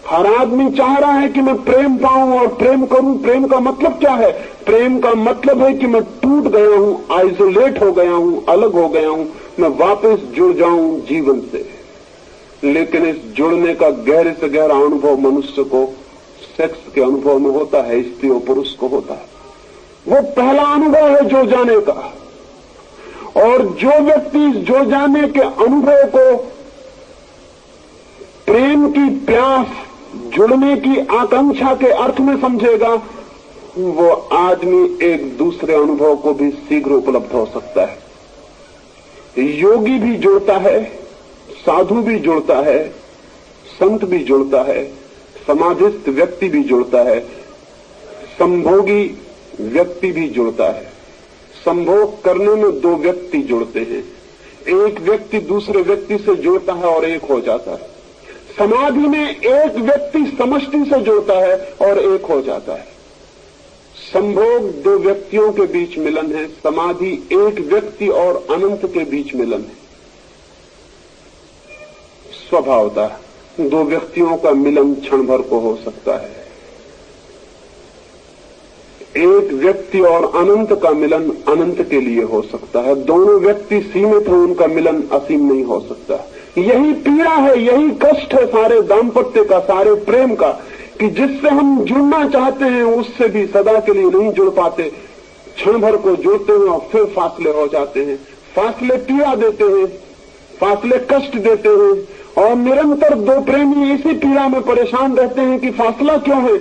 हर आदमी चाह रहा है कि मैं प्रेम पाऊं और प्रेम करूं। प्रेम का मतलब क्या है? प्रेम का मतलब है कि मैं टूट गया हूं, आइसोलेट हो गया हूं, अलग हो गया हूं, मैं वापस जुड़ जाऊं जीवन से। लेकिन इस जुड़ने का गहरे से गहरा अनुभव मनुष्य को सेक्स के अनुभव में होता है, स्त्री और पुरुष को होता है। वो पहला अनुभव है जुड़ जाने का। और जो व्यक्ति इस जुड़ जाने के अनुभव को प्रेम की प्यास, जुड़ने की आकांक्षा के अर्थ में समझेगा, वो आदमी एक दूसरे अनुभव को भी शीघ्र उपलब्ध हो सकता है। योगी भी जुड़ता है, साधु भी जुड़ता है, संत भी जुड़ता है, समाधिस्थ व्यक्ति भी जुड़ता है, संभोगी व्यक्ति भी जुड़ता है। संभोग करने में दो व्यक्ति जुड़ते हैं। एक व्यक्ति दूसरे व्यक्ति से जुड़ता है और एक हो जाता है। समाधि में एक व्यक्ति समष्टि से जुड़ता है और एक हो जाता है। संभोग दो व्यक्तियों के बीच मिलन है, समाधि एक व्यक्ति और अनंत के बीच मिलन है। स्वभावतः दो व्यक्तियों का मिलन क्षण भर को हो सकता है, एक व्यक्ति और अनंत का मिलन अनंत के लिए हो सकता है। दोनों व्यक्ति सीमित हैं, उनका मिलन असीम नहीं हो सकता। यही पीड़ा है, यही कष्ट है सारे दाम्पत्य का, सारे प्रेम का, कि जिससे हम जुड़ना चाहते हैं उससे भी सदा के लिए नहीं जुड़ पाते। क्षण भर को जुड़ते हैं और फिर फासले हो जाते हैं। फासले पीड़ा देते हैं, फासले कष्ट देते हैं, और निरंतर दो प्रेमी इसी पीड़ा में परेशान रहते हैं कि फासला क्यों है।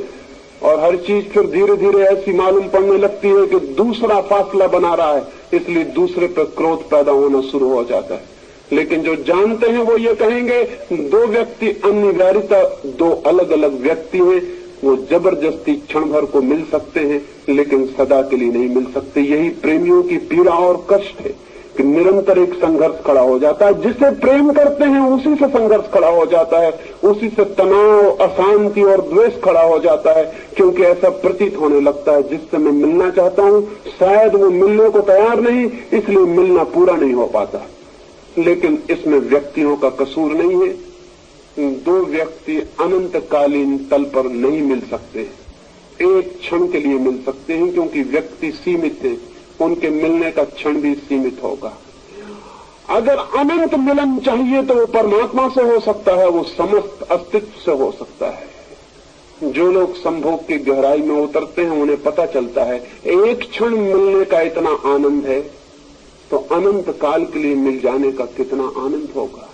और हर चीज फिर धीरे धीरे ऐसी मालूम पड़ने लगती है कि दूसरा फासला बना रहा है, इसलिए दूसरे पर क्रोध पैदा होना शुरू हो जाता है। लेकिन जो जानते हैं वो ये कहेंगे, दो व्यक्ति अनिवार्यता दो अलग अलग व्यक्ति हैं, वो जबरदस्ती क्षण भर को मिल सकते हैं लेकिन सदा के लिए नहीं मिल सकते। यही प्रेमियों की पीड़ा और कष्ट है कि निरंतर एक संघर्ष खड़ा हो जाता है। जिसे प्रेम करते हैं उसी से संघर्ष खड़ा हो जाता है, उसी से तनाव, अशांति और द्वेष खड़ा हो जाता है, क्योंकि ऐसा प्रतीत होने लगता है जिससे मैं मिलना चाहता हूं शायद वो मिलने को तैयार नहीं, इसलिए मिलना पूरा नहीं हो पाता। लेकिन इसमें व्यक्तियों का कसूर नहीं है। दो व्यक्ति अनंतकालीन तल पर नहीं मिल सकते, एक क्षण के लिए मिल सकते हैं, क्योंकि व्यक्ति सीमित है, उनके मिलने का क्षण भी सीमित होगा। अगर अनंत मिलन चाहिए तो वो परमात्मा से हो सकता है, वो समस्त अस्तित्व से हो सकता है। जो लोग संभोग की गहराई में उतरते हैं उन्हें पता चलता है एक क्षण मिलने का इतना आनंद है तो अनंत काल के लिए मिल जाने का कितना आनंद होगा,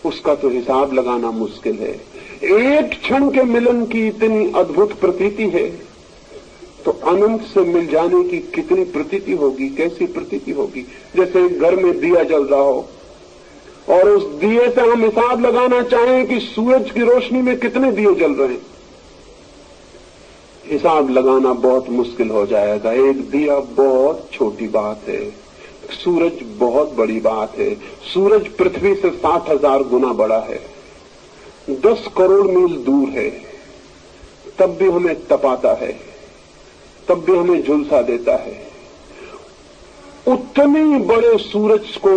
उसका तो हिसाब लगाना मुश्किल है। एक क्षण के मिलन की इतनी अद्भुत प्रतीति है तो अनंत से मिल जाने की कितनी प्रतीति होगी, कैसी प्रतीति होगी। जैसे घर में दिया जल रहा हो और उस दिए से हम हिसाब लगाना चाहें कि सूरज की रोशनी में कितने दिए जल रहे हैं, हिसाब लगाना बहुत मुश्किल हो जाएगा। एक दिया बहुत छोटी बात है, सूरज बहुत बड़ी बात है। सूरज पृथ्वी से 60,000 गुना बड़ा है, 10 करोड़ मील दूर है, तब भी हमें तपाता है, तब भी हमें झुलसा देता है। उतने बड़े सूरज को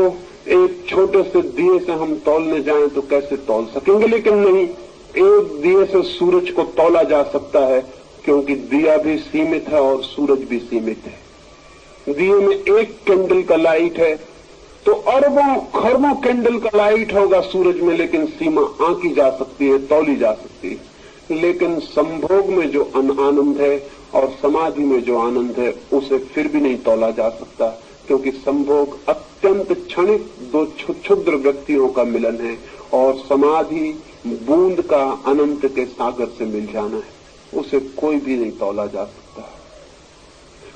एक छोटे से दिए से हम तौलने जाएं तो कैसे तौल सकेंगे। लेकिन नहीं, एक दिए से सूरज को तौला जा सकता है, क्योंकि दिया भी सीमित है और सूरज भी सीमित है। दिए में एक कैंडल का लाइट है तो अरबों खरबों कैंडल का लाइट होगा सूरज में, लेकिन सीमा आंकी जा सकती है, तौली जा सकती है। लेकिन संभोग में जो आनंद है और समाधि में जो आनंद है उसे फिर भी नहीं तौला जा सकता, क्योंकि संभोग अत्यंत क्षणिक दो क्षुद्र व्यक्तियों का मिलन है और समाधि बूंद का अनंत के सागर से मिल जाना है। उसे कोई भी नहीं तौला जा सकता,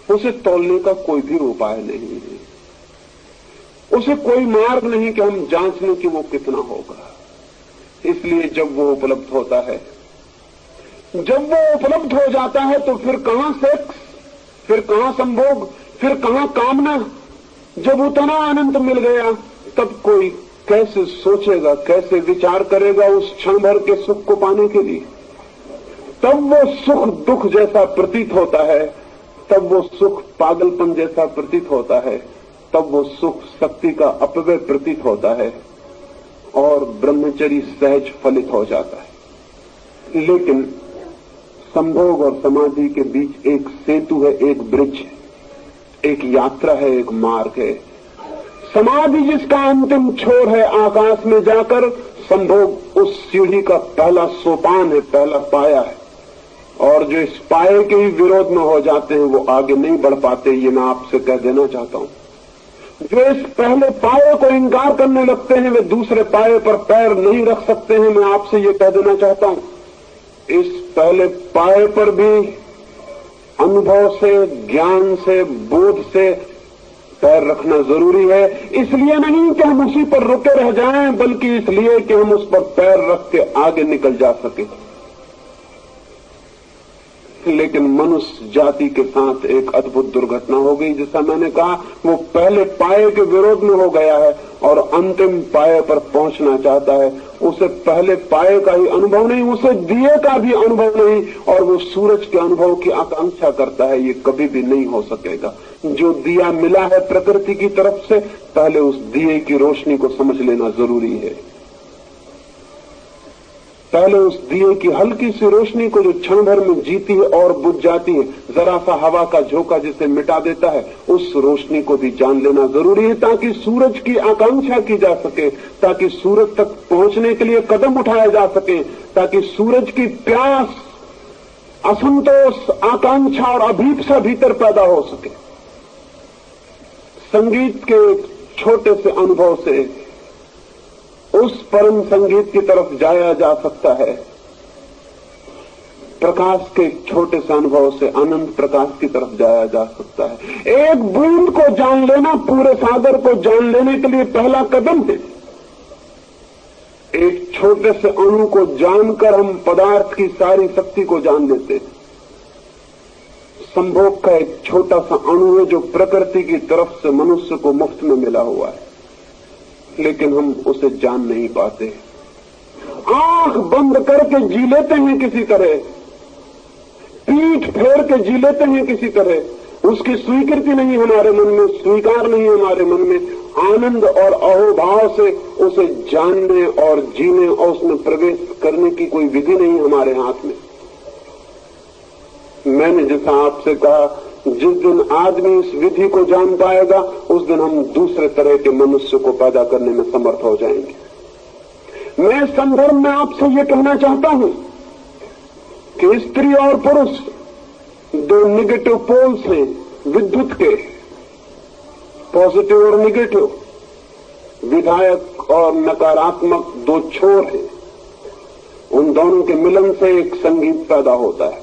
उसे तौलने का कोई भी उपाय नहीं है, उसे कोई मार्ग नहीं कि हम जांच लें कि वो कितना होगा। इसलिए जब वो उपलब्ध होता है, जब वो उपलब्ध हो जाता है तो फिर कहां सेक्स, फिर कहां संभोग, फिर कहां कामना। जब उतना आनंद मिल गया तब कोई कैसे सोचेगा, कैसे विचार करेगा उस क्षण भर के सुख को पाने के लिए। तब वो सुख दुख जैसा प्रतीत होता है, तब वो सुख पागलपन जैसा प्रतीत होता है, तब वो सुख शक्ति का अपव्यय प्रतीत होता है और ब्रह्मचर्य सहज फलित हो जाता है। लेकिन संभोग और समाधि के बीच एक सेतु है, एक ब्रिज है, एक यात्रा है, एक मार्ग है। समाधि जिसका अंतिम छोर है आकाश में जाकर, संभोग उस सीढ़ी का पहला सोपान है, पहला पाया है। और जो इस पाए के ही विरोध में हो जाते हैं वो आगे नहीं बढ़ पाते, ये मैं आपसे कह देना चाहता हूं। जो इस पहले पाए को इंकार करने लगते हैं वे दूसरे पाए पर पैर नहीं रख सकते हैं, मैं आपसे ये कह देना चाहता हूं। इस पहले पाए पर भी अनुभव से, ज्ञान से, बोध से पैर रखना जरूरी है। इसलिए नहीं कि हम उसी पर रुके रह जाएं, बल्कि इसलिए कि हम उस पर पैर रख के आगे निकल जा सके। लेकिन मनुष्य जाति के साथ एक अद्भुत दुर्घटना हो गई। जैसा मैंने कहा, वो पहले पाए के विरोध में हो गया है और अंतिम पाए पर पहुंचना चाहता है। उसे पहले पाए का ही अनुभव नहीं, उसे दिए का भी अनुभव नहीं, और वो सूरज के अनुभव की आकांक्षा करता है। ये कभी भी नहीं हो सकेगा। जो दिया मिला है प्रकृति की तरफ से, पहले उस दिए की रोशनी को समझ लेना जरूरी है। पहले उस दिए की हल्की सी रोशनी को जो क्षण भर में जीती है और बुझ जाती है, जरा सा हवा का झोंका जिसे मिटा देता है, उस रोशनी को भी जान लेना जरूरी है ताकि सूरज की आकांक्षा की जा सके, ताकि सूरज तक पहुंचने के लिए कदम उठाया जा सके, ताकि सूरज की प्यास, असंतोष, आकांक्षा और अभीप्सा भीतर पैदा हो सके। संगीत के एक छोटे से अनुभव से उस परम संगीत की तरफ जाया जा सकता है। प्रकाश के छोटे से अनुभव से अनंत प्रकाश की तरफ जाया जा सकता है। एक बूंद को जान लेना पूरे सागर को जान लेने के लिए पहला कदम है। एक छोटे से अणु को जानकर हम पदार्थ की सारी शक्ति को जान लेते हैं। संभोग का एक छोटा सा अणु है जो प्रकृति की तरफ से मनुष्य को मुफ्त में मिला हुआ है, लेकिन हम उसे जान नहीं पाते। आंख बंद करके जी लेते हैं किसी तरह, पीठ फेर के जी लेते हैं किसी तरह। उसकी स्वीकृति नहीं हमारे मन में, स्वीकार नहीं हमारे मन में। आनंद और अहोभाव से उसे जानने और जीने और उसमें प्रवेश करने की कोई विधि नहीं हमारे हाथ में। मैंने जैसा आपसे कहा, जिस दिन आदमी इस विधि को जान पाएगा उस दिन हम दूसरे तरह के मनुष्य को पैदा करने में समर्थ हो जाएंगे। मैं इस संदर्भ में आपसे ये कहना चाहता हूं कि स्त्री और पुरुष दो निगेटिव पोल्स हैं विद्युत के, पॉजिटिव और निगेटिव, विधायक और नकारात्मक दो छोर हैं। उन दोनों के मिलन से एक संगीत पैदा होता है,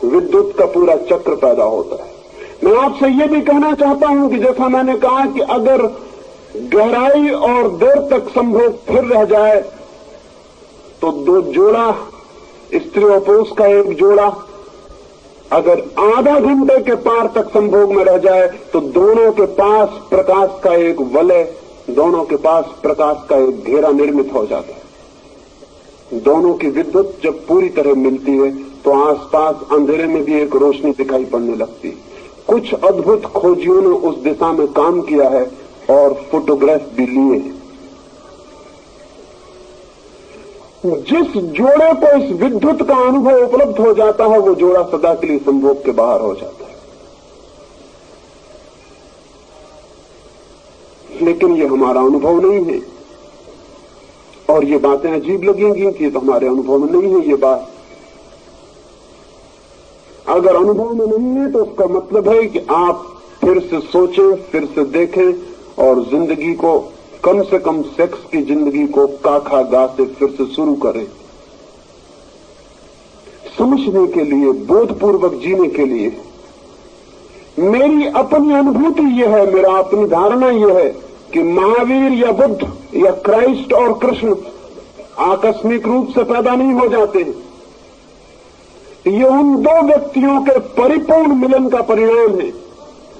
विद्युत का पूरा चक्र पैदा होता है। मैं आपसे ये भी कहना चाहता हूं कि जैसा मैंने कहा कि अगर गहराई और देर तक संभोग फिर रह जाए तो दो जोड़ा, स्त्री और पुरुष का एक जोड़ा, अगर आधा घंटे के पार तक संभोग में रह जाए तो दोनों के पास प्रकाश का एक वलय, दोनों के पास प्रकाश का एक घेरा निर्मित हो जाता है। दोनों की विद्युत जब पूरी तरह मिलती है तो आसपास अंधेरे में भी एक रोशनी दिखाई पड़ने लगती है। कुछ अद्भुत खोजियों ने उस दिशा में काम किया है और फोटोग्राफ भी लिए हैं। जिस जोड़े को इस विद्युत का अनुभव उपलब्ध हो जाता है वो जोड़ा सदा के लिए संभोग के बाहर हो जाता है। लेकिन ये हमारा अनुभव नहीं है और ये बातें अजीब लगेंगी कि तो हमारे अनुभव में नहीं है। ये बात अगर अनुभव में नहीं है तो उसका मतलब है कि आप फिर से सोचें, फिर से देखें और जिंदगी को, कम से कम सेक्स की जिंदगी को काखा गा से फिर से शुरू करें। समझने के लिए, बोधपूर्वक जीने के लिए। मेरी अपनी अनुभूति यह है, मेरा अपनी धारणा यह है कि महावीर या बुद्ध या क्राइस्ट और कृष्ण आकस्मिक रूप से पैदा नहीं हो जाते हैं। ये उन दो व्यक्तियों के परिपूर्ण मिलन का परिणाम है।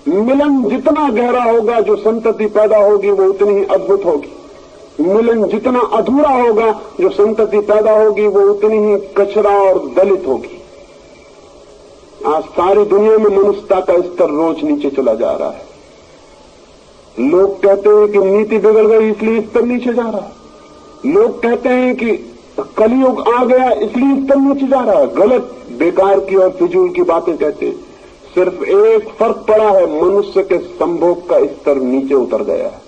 मिलन जितना गहरा होगा, जो संतति पैदा होगी वो उतनी ही अद्भुत होगी। मिलन जितना अधूरा होगा, जो संतति पैदा होगी वो उतनी ही कचरा और दलित होगी। आज सारी दुनिया में मनुष्यता का स्तर रोज नीचे चला जा रहा है। लोग कहते हैं कि नीति बिगड़ गई इसलिए स्तर नीचे जा रहा है। लोग कहते हैं कि कलयुग आ गया इसलिए स्तर नीचे जा रहा है। गलत, बेकार की और फिजूल की बातें कहते हैं। सिर्फ एक फर्क पड़ा है, मनुष्य के संभोग का स्तर नीचे उतर गया है।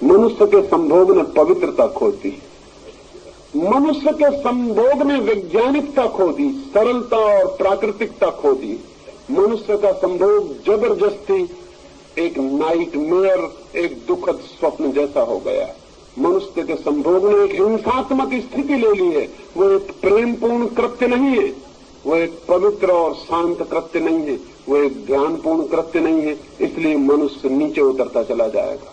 मनुष्य के संभोग ने पवित्रता खो दी, मनुष्य के संभोग ने वैज्ञानिकता खो दी, सरलता और प्राकृतिकता खो दी। मनुष्य का संभोग जबरदस्ती एक नाइटमेयर, एक दुखद स्वप्न जैसा हो गया। मनुष्य के संभोग ने एक हिंसात्मक स्थिति ले ली है। वो एक प्रेमपूर्ण कृत्य नहीं है, वो एक पवित्र और शांत कृत्य नहीं है, वो एक ध्यानपूर्ण कृत्य नहीं है। इसलिए मनुष्य नीचे उतरता चला जाएगा।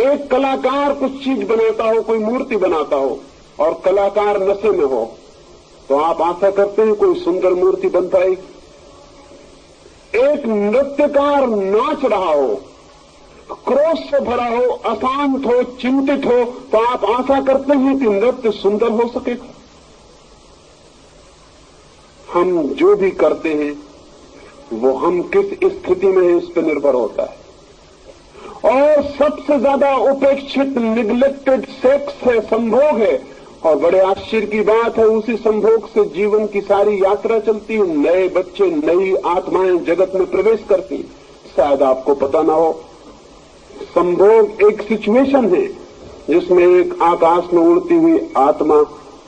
एक कलाकार कुछ चीज बनाता हो, कोई मूर्ति बनाता हो और कलाकार नशे में हो, तो आप आशा करते हैं कोई सुंदर मूर्ति बन पाएगी। एक नृत्यकार नाच रहा हो, क्रोध से भरा हो, अशांत हो, चिंतित हो, तो आप आशा करते हैं कि नृत्य सुंदर हो सकेगा। हम जो भी करते हैं वो हम किस स्थिति में है इस पर निर्भर होता है। और सबसे ज्यादा उपेक्षित, निग्लेक्टेड सेक्स है, संभोग है। और बड़े आश्चर्य की बात है, उसी संभोग से जीवन की सारी यात्रा चलती है। नए बच्चे, नई आत्माएं जगत में प्रवेश करती। शायद आपको पता ना हो, संभोग एक सिचुएशन है जिसमें एक आकाश में उड़ती हुई आत्मा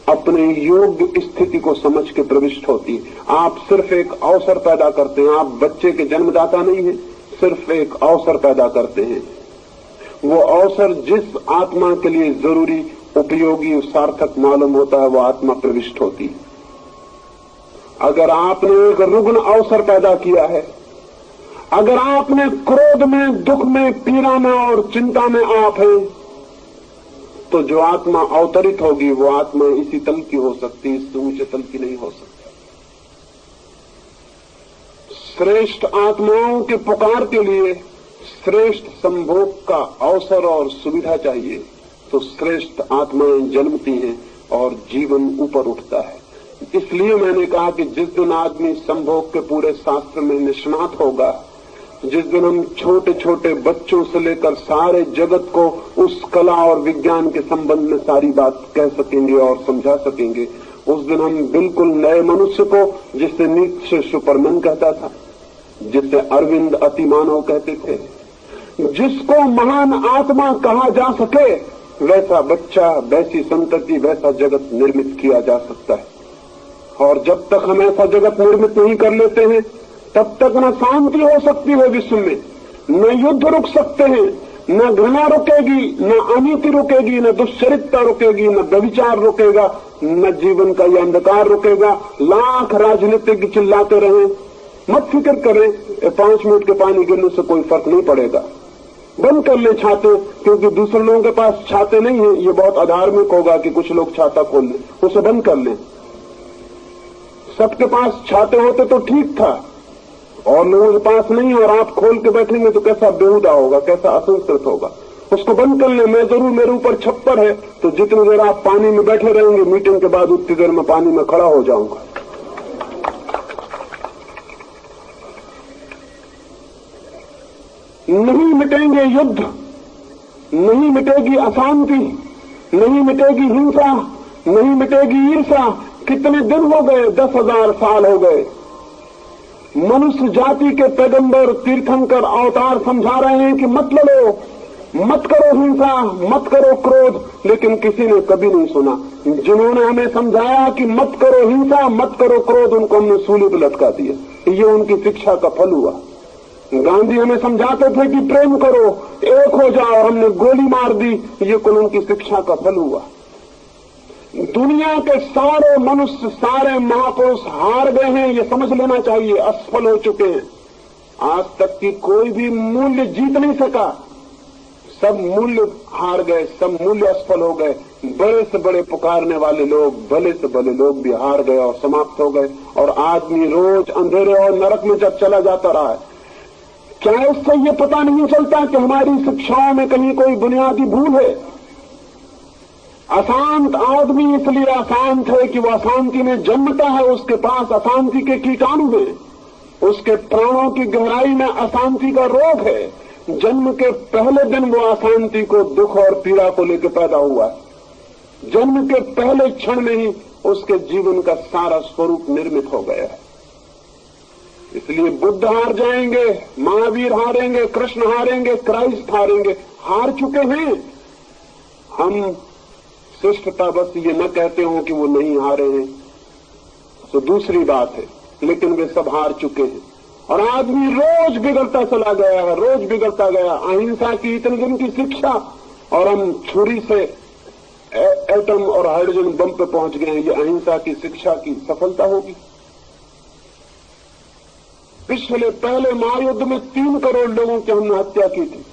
अपने योग्य स्थिति को समझ के प्रविष्ट होती है। आप सिर्फ एक अवसर पैदा करते हैं। आप बच्चे के जन्मदाता नहीं है, सिर्फ एक अवसर पैदा करते हैं। वो अवसर जिस आत्मा के लिए जरूरी, उपयोगी, सार्थक मालूम होता है, वो आत्मा प्रविष्ट होती है। अगर आपने एक रुग्ण अवसर पैदा किया है, अगर आपने क्रोध में, दुख में, पीड़ा में और चिंता में आप हैं, तो जो आत्मा अवतरित होगी वो आत्मा इसी तल की हो सकती, इससे ऊंचे तल की नहीं हो सकती। श्रेष्ठ आत्माओं के पुकार के लिए श्रेष्ठ संभोग का अवसर और सुविधा चाहिए, तो श्रेष्ठ आत्माएं जन्मती हैं और जीवन ऊपर उठता है। इसलिए मैंने कहा कि जिस दिन आदमी संभोग के पूरे शास्त्र में निष्णात होगा, जिस दिन हम छोटे छोटे बच्चों से लेकर सारे जगत को उस कला और विज्ञान के संबंध में सारी बात कह सकेंगे और समझा सकेंगे, उस दिन हम बिल्कुल नए मनुष्य को, जिसे नीचे सुपरमैन कहता था, जिसे अरविंद अतिमानव कहते थे, जिसको महान आत्मा कहा जा सके, वैसा बच्चा, वैसी संतति, वैसा जगत निर्मित किया जा सकता है। और जब तक हम ऐसा जगत निर्मित नहीं कर लेते हैं, तब तक न शांति हो सकती है विश्व में, न युद्ध रुक सकते हैं, न घृणा रुकेगी, न अनीति रुकेगी, न दुश्चरित्रता रुकेगी, न व्यभिचार रुकेगा, न जीवन का यह अंधकार रुकेगा। लाख राजनीतिज्ञ चिल्लाते रहे, मत फिक्र करें, 5 मिनट के पानी गिरने से कोई फर्क नहीं पड़ेगा। बंद कर ले छाते, क्योंकि दूसरे लोगों के पास छाते नहीं है। ये बहुत अधार्मिक होगा कि कुछ लोग छाता खोल लें, उसे बंद कर लें। सबके पास छाते होते तो ठीक था, और लोगों के पास नहीं, और आप खोल के बैठेंगे तो कैसा बेहुदा होगा, कैसा असंस्कृत होगा। उसको बंद कर ले। मैं जरूर, मेरे ऊपर छप्पर है, तो जितनी देर आप पानी में बैठे रहेंगे, मीटिंग के बाद उतनी देर में पानी में खड़ा हो जाऊंगा। नहीं मिटेंगे युद्ध, नहीं मिटेगी अशांति, नहीं मिटेगी हिंसा, नहीं मिटेगी ईर्षा। कितने दिन हो गए, 10,000 साल हो गए। मनुष्य जाति के पैगंबर, तीर्थंकर, अवतार समझा रहे हैं कि मत लड़ो, मत करो हिंसा, मत करो क्रोध, लेकिन किसी ने कभी नहीं सुना। जिन्होंने हमें समझाया कि मत करो हिंसा, मत करो क्रोध, उनको हमने सूली पर लटका दिया। ये उनकी शिक्षा का फल हुआ। गांधी हमें समझाते थे कि प्रेम करो, एक हो जाओ, और हमने गोली मार दी। ये कुल उनकी शिक्षा का फल हुआ। दुनिया के सारे मनुष्य, सारे महापुरुष हार गए हैं, ये समझ लेना चाहिए, असफल हो चुके हैं। आज तक की कोई भी मूल्य जीत नहीं सका, सब मूल्य हार गए, सब मूल्य असफल हो गए। बड़े से बड़े पुकारने वाले लोग, भले से भले लोग भी हार गए और समाप्त हो गए, और आदमी रोज अंधेरे और नरक में जब चला जाता रहा है। क्या इससे ये पता नहीं चलता कि हमारी शिक्षाओं में कहीं कोई बुनियादी भूल है? अशांत आदमी इसलिए अशांत है कि वह अशांति में जन्मता है, उसके पास अशांति के कीटाणु हैं, उसके प्राणों की गहराई में अशांति का रोग है। जन्म के पहले दिन वो अशांति को, दुख और पीड़ा को लेकर पैदा हुआ। जन्म के पहले क्षण में ही उसके जीवन का सारा स्वरूप निर्मित हो गया है। इसलिए बुद्ध हार जाएंगे, महावीर हारेंगे, कृष्ण हारेंगे, क्राइस्ट हारेंगे, हार चुके हैं। हम श्रेष्ठता बस ये न कहते हो कि वो नहीं हारे हैं, तो दूसरी बात है, लेकिन वे सब हार चुके हैं। और आदमी रोज बिगड़ता चला गया है, रोज बिगड़ता गया। अहिंसा की इतने दिन की शिक्षा, और हम छुरी से एटम और हाइड्रोजन बम पे पहुंच गए हैं। ये अहिंसा की शिक्षा की सफलता होगी? पिछले पहले महायुद्ध में 3 करोड़ लोगों की हमने हत्या की थी,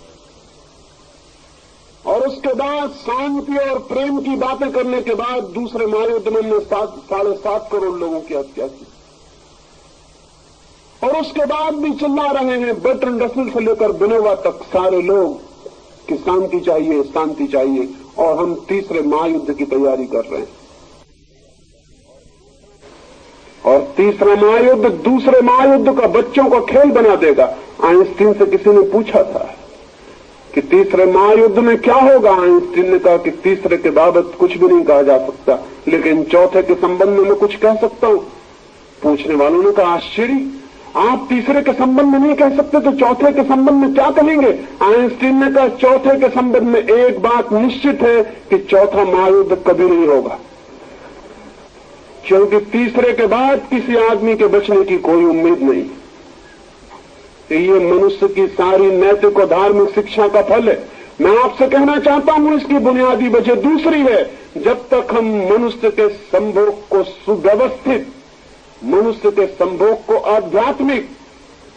और उसके बाद शांति और प्रेम की बातें करने के बाद दूसरे महायुद्ध में हमने 7.5 करोड़ लोगों की हत्या की। और उसके बाद भी चिल्ला रहे हैं, बर्ट्रैंड रसेल से लेकर विनोबा तक सारे लोग कि शांति चाहिए, शांति चाहिए, और हम तीसरे महायुद्ध की तैयारी कर रहे हैं। और तीसरा महायुद्ध दूसरे महायुद्ध का बच्चों का खेल बना देगा। आइंस्टीन से किसी ने पूछा था कि तीसरे महायुद्ध में क्या होगा। आइंस्टीन ने कहा कि तीसरे के बाबत कुछ भी नहीं कहा जा सकता, लेकिन चौथे के संबंध में मैं कुछ कह सकता हूं। पूछने वालों ने कहा आश्चर्य, आप तीसरे के संबंध में नहीं कह सकते तो चौथे के संबंध में क्या कहेंगे। आइंस्टीन ने कहा चौथे के संबंध में एक बात निश्चित है कि चौथा महायुद्ध कभी नहीं होगा, क्योंकि तीसरे के बाद किसी आदमी के बचने की कोई उम्मीद नहीं। ये मनुष्य की सारी नैतिक और धार्मिक शिक्षा का फल है। मैं आपसे कहना चाहता हूं इसकी बुनियादी वजह दूसरी है। जब तक हम मनुष्य के संभोग को सुव्यवस्थित, मनुष्य के संभोग को आध्यात्मिक,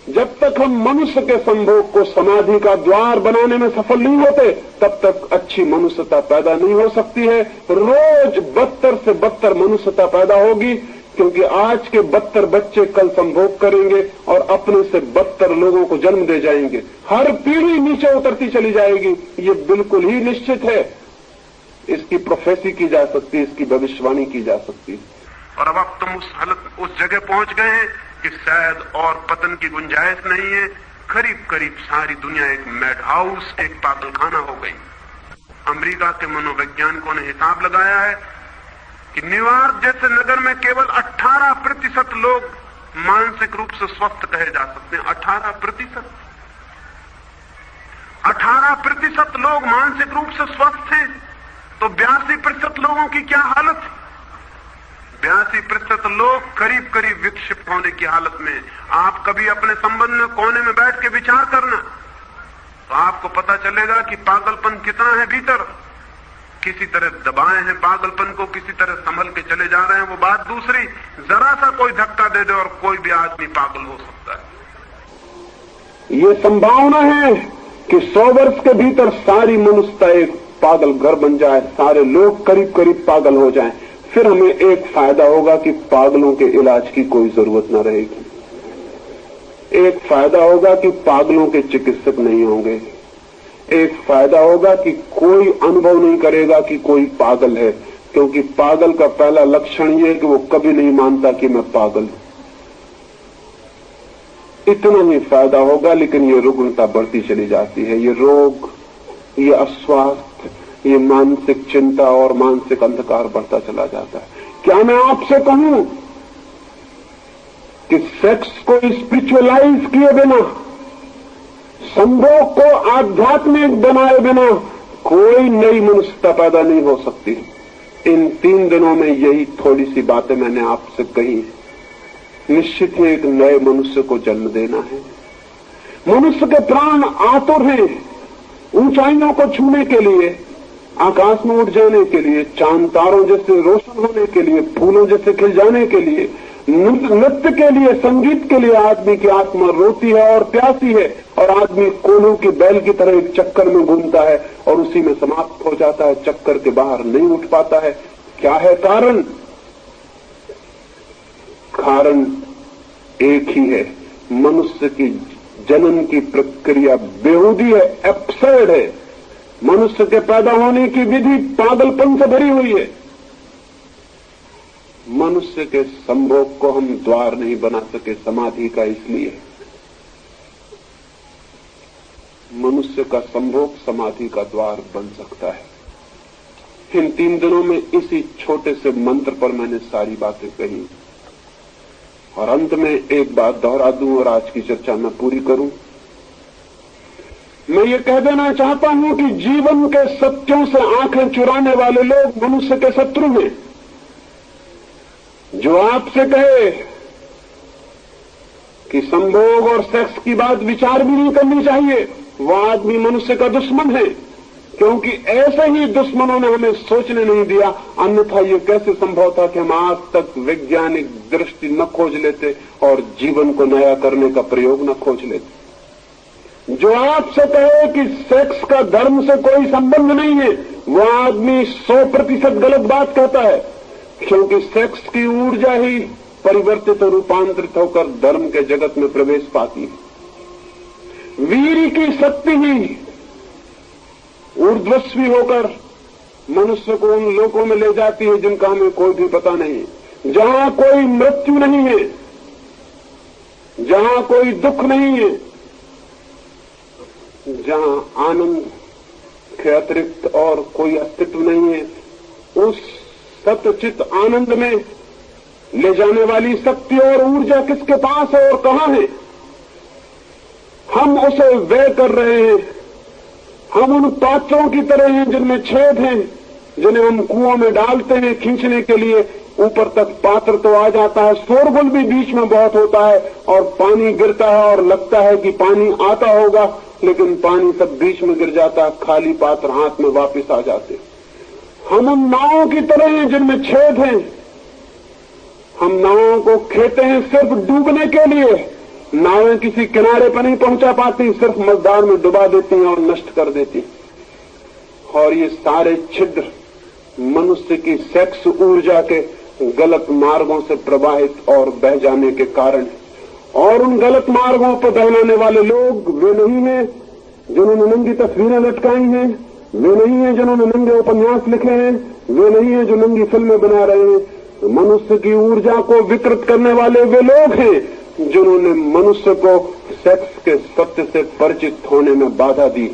जब तक हम मनुष्य के संभोग को समाधि का द्वार बनाने में सफल नहीं होते, तब तक अच्छी मनुष्यता पैदा नहीं हो सकती है। रोज बदतर से बदतर मनुष्यता पैदा होगी, क्योंकि आज के बदतर बच्चे कल संभोग करेंगे और अपने से बदतर लोगों को जन्म दे जाएंगे। हर पीढ़ी नीचे उतरती चली जाएगी, ये बिल्कुल ही निश्चित है। इसकी प्रोफेसी की जा सकती है, इसकी भविष्यवाणी की जा सकती है। और अब तुम उस जगह पहुंच गए हैं कि शायद और पतन की गुंजाइश नहीं है। करीब करीब सारी दुनिया एक मैड हाउस, एक पागलखाना हो गई। अमेरिका के मनोवैज्ञानिकों ने हिसाब लगाया है कि न्यूयॉर्क जैसे नगर में केवल 18% लोग मानसिक रूप से स्वस्थ कहे जा सकते हैं। 18% लोग मानसिक रूप से स्वस्थ हैं, तो 82% लोगों की क्या हालत है। 82% लोग करीब करीब विक्षिप्त होने की हालत में। आप कभी अपने संबंध में कोने में बैठ के विचार करना, तो आपको पता चलेगा कि पागलपन कितना है भीतर। किसी तरह दबाए हैं पागलपन को, किसी तरह संभल के चले जा रहे हैं, वो बात दूसरी। जरा सा कोई धक्का दे दे और कोई भी आदमी पागल हो सकता है। ये संभावना है कि 100 वर्ष के भीतर सारी मनुष्यता एक पागल घर बन जाए, सारे लोग करीब करीब पागल हो जाएं। फिर हमें एक फायदा होगा कि पागलों के इलाज की कोई जरूरत न रहेगी। एक फायदा होगा कि पागलों के चिकित्सक नहीं होंगे। एक फायदा होगा कि कोई अनुभव नहीं करेगा कि कोई पागल है, क्योंकि पागल का पहला लक्षण यह है कि वो कभी नहीं मानता कि मैं पागल हूं। इतना ही फायदा होगा, लेकिन ये रुग्णता बढ़ती चली जाती है। ये रोग, ये अस्वास्थ्य, ये मानसिक चिंता और मानसिक अंधकार बढ़ता चला जाता है। क्या मैं आपसे कहूं कि सेक्स को स्पिरिचुअलाइज किए बिना, संभोग को आध्यात्मिक बनाए बिना कोई नई मनुष्यता पैदा नहीं हो सकती। इन 3 दिनों में यही थोड़ी सी बातें मैंने आपसे कही। निश्चित ही एक नए मनुष्य को जन्म देना है। मनुष्य के प्राण आतुर हैं ऊंचाइयों को छूने के लिए, आकाश में उठ जाने के लिए, चांद तारों जैसे रोशन होने के लिए, फूलों जैसे खिल जाने के लिए, नृत्य के लिए, संगीत के लिए। आदमी की आत्मा रोती है और प्यासी है, और आदमी कोल्हू की बैल की तरह एक चक्कर में घूमता है और उसी में समाप्त हो जाता है, चक्कर के बाहर नहीं उठ पाता है। क्या है कारण? कारण एक ही है, मनुष्य की जनन की प्रक्रिया बेहूदी है, एब्सर्ड है। मनुष्य के पैदा होने की विधि पागलपन से भरी हुई है। मनुष्य के संभोग को हम द्वार नहीं बना सके समाधि का, इसलिए मनुष्य का संभोग समाधि का द्वार बन सकता है। इन 3 दिनों में इसी छोटे से मंत्र पर मैंने सारी बातें कही, और अंत में एक बात दोहरा दूं और आज की चर्चा मैं पूरी करूं। मैं ये कह देना चाहता हूं कि जीवन के सत्यों से आंखें चुराने वाले लोग मनुष्य के शत्रु हैं। जो आपसे कहे कि संभोग और सेक्स की बात विचार भी नहीं करनी चाहिए, वह आदमी मनुष्य का दुश्मन है, क्योंकि ऐसे ही दुश्मनों ने हमें सोचने नहीं दिया। अन्यथा ये कैसे संभव था कि हम आज तक वैज्ञानिक दृष्टि न खोज लेते और जीवन को नया करने का प्रयोग न खोज लेते। जो आपसे कहे कि सेक्स का धर्म से कोई संबंध नहीं है, वह आदमी 100% गलत बात कहता है, क्योंकि सेक्स की ऊर्जा ही परिवर्तित और रूपांतरित होकर धर्म के जगत में प्रवेश पाती है। वीर की शक्ति ही ऊर्ध्वस्वी होकर मनुष्य को उन लोकों में ले जाती है जिनका हमें कोई भी पता नहीं, जहां कोई मृत्यु नहीं है, जहां कोई दुख नहीं है, जहां आनंद के अतिरिक्त और कोई अस्तित्व नहीं है, उस सत्यचित आनंद में ले जाने वाली शक्ति और ऊर्जा किसके पास है और कहां है? हम उसे व्यय कर रहे हैं। हम उन पात्रों की तरह हैं जिनमें छेद हैं, जिन्हें हम कुओं में डालते हैं खींचने के लिए। ऊपर तक पात्र तो आ जाता है, शोरगुल भी बीच में बहुत होता है और पानी गिरता है और लगता है कि पानी आता होगा, लेकिन पानी सब बीच में गिर जाता है, खाली पात्र हाथ में वापस आ जाते। हम उन नावों की तरह हैं जिनमें छेद हैं। हम नावों को खेते हैं सिर्फ डूबने के लिए। नावें किसी किनारे पर नहीं पहुंचा पाती, सिर्फ मझधार में डुबा देती हैं और नष्ट कर देती। और ये सारे छिद्र मनुष्य की सेक्स ऊर्जा के गलत मार्गों से प्रवाहित और बह जाने के कारण। और उन गलत मार्गों पर बहलाने वाले लोग वे नहीं हैं जिन्होंने नंगी तस्वीरें लटकाई हैं, वे नहीं हैं जिन्होंने नंगे उपन्यास लिखे हैं, वे नहीं हैं जो नंगी फिल्में बना रहे हैं। मनुष्य की ऊर्जा को विकृत करने वाले वे लोग हैं जिन्होंने मनुष्य को सेक्स के सत्य से परिचित होने में बाधा दी।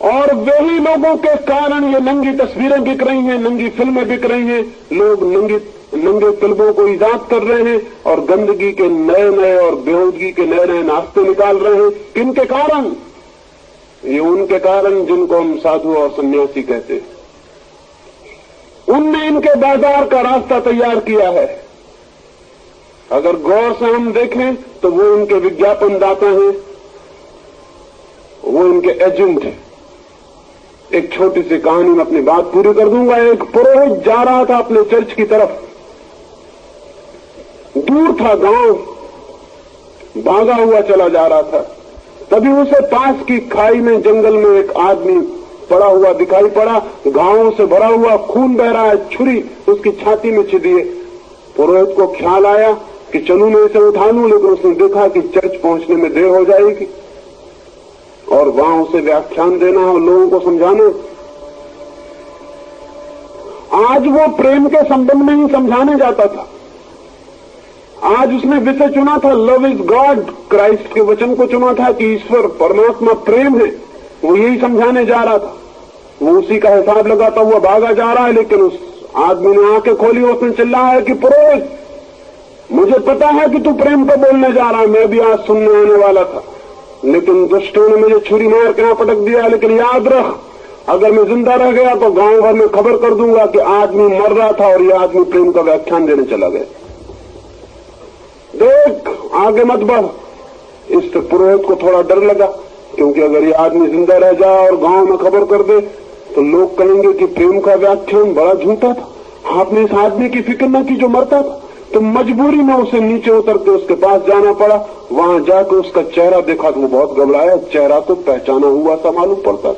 और वही लोगों के कारण ये नंगी तस्वीरें बिक रही हैं, नंगी फिल्में बिक रही हैं। लोग नंगे फिल्मों को ईजाद कर रहे हैं और गंदगी के नए नए और बेहूदगी के नए नए नाश्ते निकाल रहे हैं। किनके कारण? ये उनके कारण जिनको हम साधु और सन्यासी कहते हैं। उनने इनके बाजार का रास्ता तैयार किया है। अगर गौर से हम देखें तो वो इनके विज्ञापन दाता हैं, वो इनके एजेंट हैं। एक छोटी सी कहानी में अपनी बात पूरी कर दूंगा। एक पुरोहित जा रहा था अपने चर्च की तरफ। दूर था गांव, भागा हुआ चला जा रहा था। तभी उसे पास की खाई में जंगल में एक आदमी पड़ा हुआ दिखाई पड़ा। घावों से भरा हुआ खून बह रहा है, छुरी उसकी छाती में छिदी है। पुरोहित को ख्याल आया कि चलूं मैं इसे उठा लूं, लेकिन उसने देखा कि चर्च पहुंचने में देर हो जाएगी और वहां उसे व्याख्यान देना और लोगों को समझाना। आज वो प्रेम के संबंध में ही समझाने जाता था। आज उसने विषय चुना था लव इज गॉड, क्राइस्ट के वचन को चुना था कि ईश्वर परमात्मा प्रेम है। वो यही समझाने जा रहा था। वो उसी का हिसाब लगाता हुआ भागा जा रहा है, लेकिन उस आदमी ने आंखें खोली, उसने चिल्लाया कि पुरोहित, मुझे पता है कि तू प्रेम को बोलने जा रहा है, मैं भी आज सुनने आने वाला था, लेकिन दुष्टों ने मुझे छुरी मार के यहां पटक दिया। लेकिन याद रख, अगर मैं जिंदा रह गया तो गांव भर में खबर कर दूंगा कि आदमी मर रहा था और यह आदमी प्रेम का व्याख्यान देने चला गया। देख, आगे मत बढ़। इस पुरोहित को थोड़ा डर लगा, क्योंकि अगर ये आदमी जिंदा रह जाए और गांव में खबर कर दे तो लोग कहेंगे कि प्रेम का व्याख्यान बड़ा झूठा था, आपने इस आदमी की फिक्र न की जो मरता था। तो मजबूरी में उसे नीचे उतर के उसके पास जाना पड़ा। वहां जाकर उसका चेहरा देखा तो वो बहुत घबराया। चेहरा तो पहचाना हुआ सा मालूम पड़ता।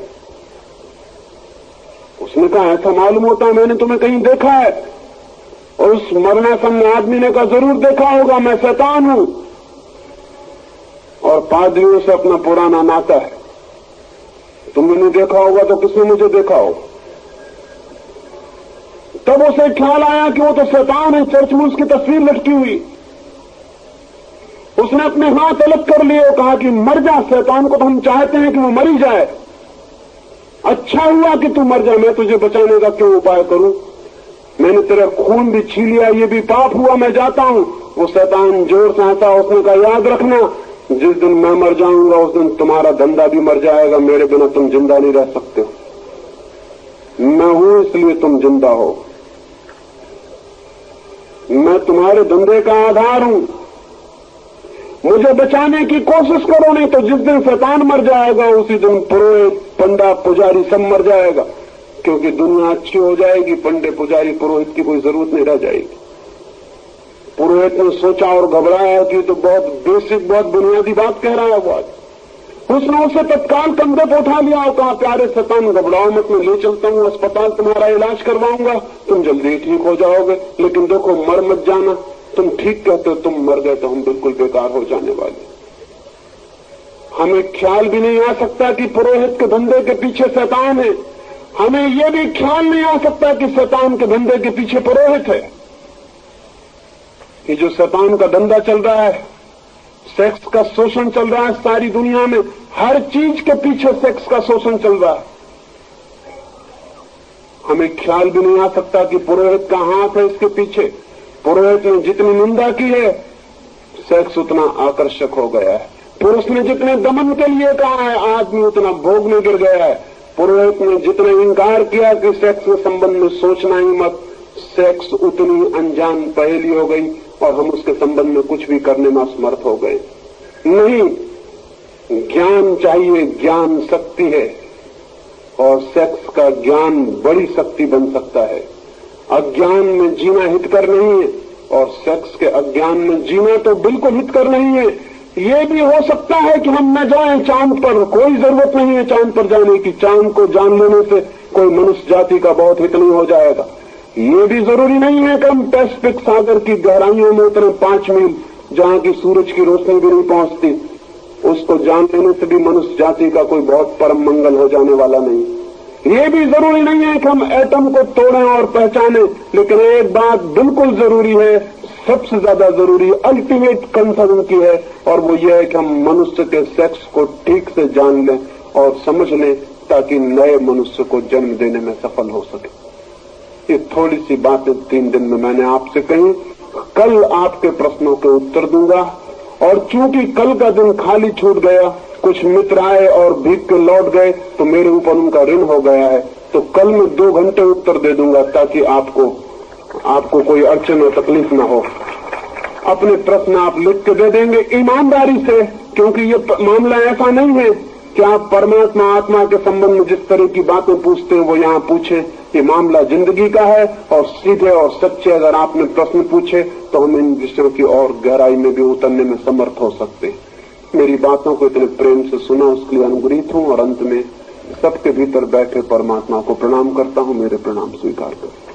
उसने कहा, ऐसा मालूम होता है मैंने तुम्हें कहीं देखा है। और उस मरणासन्न आदमी ने कहा, जरूर देखा होगा, मैं शैतान हूं और पादरियों से अपना पुराना नाता है। तुमने नहीं देखा होगा तो किसने मुझे देखा होगा। तब उसे ख्याल आया कि वो तो शैतान है, चर्च में उसकी तस्वीर लटकी हुई। उसने अपने हाथ अलग कर लिए और कहा कि मर जा, शैतान को तो हम चाहते हैं कि वो मरी जाए। अच्छा हुआ कि तू मर जा, मैं तुझे बचाने का क्यों उपाय करूं। मैंने तेरा खून भी छीन लिया, ये भी पाप हुआ, मैं जाता हूं। वो शैतान जोर से हंसा। उसने कहा, याद रखना, जिस दिन मैं मर जाऊंगा उस दिन तुम्हारा धंधा भी मर जाएगा। मेरे बिना तुम जिंदा नहीं रह सकते हो। मैं हूं इसलिए तुम जिंदा हो। मैं तुम्हारे धंधे का आधार हूं। मुझे बचाने की कोशिश करो, नहीं तो जिस दिन शैतान मर जाएगा उसी दिन पुरोहित, पंडा, पुजारी सब मर जाएगा। क्योंकि दुनिया अच्छी हो जाएगी, पंडे, पुजारी, पुरोहित की कोई जरूरत नहीं रह जाएगी। पुरोहित ने सोचा और घबराया कि तो बहुत बेसिक, बहुत बुनियादी बात कह रहा है वो आज। उसने उसे तत्काल कंधे पर उठा लिया और कहा, प्यारे शैतान, घबराओ मत, मैं ले चलता हूं अस्पताल, तुम्हारा इलाज करवाऊंगा, तुम जल्दी ही ठीक हो जाओगे। लेकिन देखो, मर मत जाना। तुम ठीक कहते हो, तुम मर गए तो हम बिल्कुल बेकार हो जाने वाले। हमें ख्याल भी नहीं आ सकता कि पुरोहित के धंधे के पीछे शैतान है। हमें यह भी ख्याल नहीं आ सकता कि शैतान के धंधे के पीछे पुरोहित है। ये जो शैतान का धंधा चल रहा है, सेक्स का शोषण चल रहा है सारी दुनिया में, हर चीज के पीछे सेक्स का शोषण चल रहा है। हमें ख्याल भी नहीं आ सकता कि पुरोहित का हाथ है इसके पीछे। पुरोहित ने जितनी निंदा की है, सेक्स उतना आकर्षक हो गया है। पुरुष ने जितने दमन के लिए कहा है, आदमी उतना भोग में गिर गया है। पुरोहित ने जितना इंकार किया कि सेक्स के संबंध में सोचना ही मत, सेक्स उतनी अनजान पहेली हो गई और हम उसके संबंध में कुछ भी करने में असमर्थ हो गए। नहीं, ज्ञान चाहिए, ज्ञान शक्ति है और सेक्स का ज्ञान बड़ी शक्ति बन सकता है। अज्ञान में जीना हितकर नहीं है और सेक्स के अज्ञान में जीना तो बिल्कुल हितकर नहीं है। ये भी हो सकता है कि हम न जाएं चांद पर, कोई जरूरत नहीं है चांद पर जाने की। चांद को जान लेने से कोई मनुष्य जाति का बहुत हित नहीं हो जाएगा। ये भी जरूरी नहीं है कि हम पैसिफिक सागर की गहराइयों में उतरे 5 मील, जहां की सूरज की रोशनी भी नहीं पहुंचती। उसको जान लेने से भी मनुष्य जाति का कोई बहुत परम मंगल हो जाने वाला नहीं। ये भी जरूरी नहीं है कि हम एटम को तोड़ें और पहचानें, लेकिन एक बात बिल्कुल जरूरी है, सबसे ज्यादा जरूरी, अल्टीमेट कंसर्न की है, और वो ये है कि हम मनुष्य के सेक्स को ठीक से जान लें और समझ लें, ताकि नए मनुष्य को जन्म देने में सफल हो सके। ये थोड़ी सी बातें 3 दिन में मैंने आपसे कही। कल आपके प्रश्नों के उत्तर दूंगा, और चूंकि कल का दिन खाली छूट गया, कुछ मित्र आए और भीग के लौट गए, तो मेरे ऊपर उनका ऋण हो गया है। तो कल मैं 2 घंटे उत्तर दे दूंगा, ताकि आपको कोई अड़चन और तकलीफ ना हो। अपने प्रश्न आप लिख के दे देंगे ईमानदारी से, क्योंकि ये मामला ऐसा नहीं है कि आप परमात्मा आत्मा के संबंध में जिस तरह की बातें पूछते हैं वो यहाँ पूछे। ये मामला जिंदगी का है, और सीधे और सच्चे अगर आपने प्रश्न पूछे तो हम इन विषयों की और गहराई में भी उतरने में समर्थ हो सकते हैं। मेरी बातों को इतने प्रेम से सुना, उसके लिए अनुग्रहित हूँ, और अंत में सबके भीतर बैठे परमात्मा को प्रणाम करता हूँ। मेरे प्रणाम स्वीकार करें।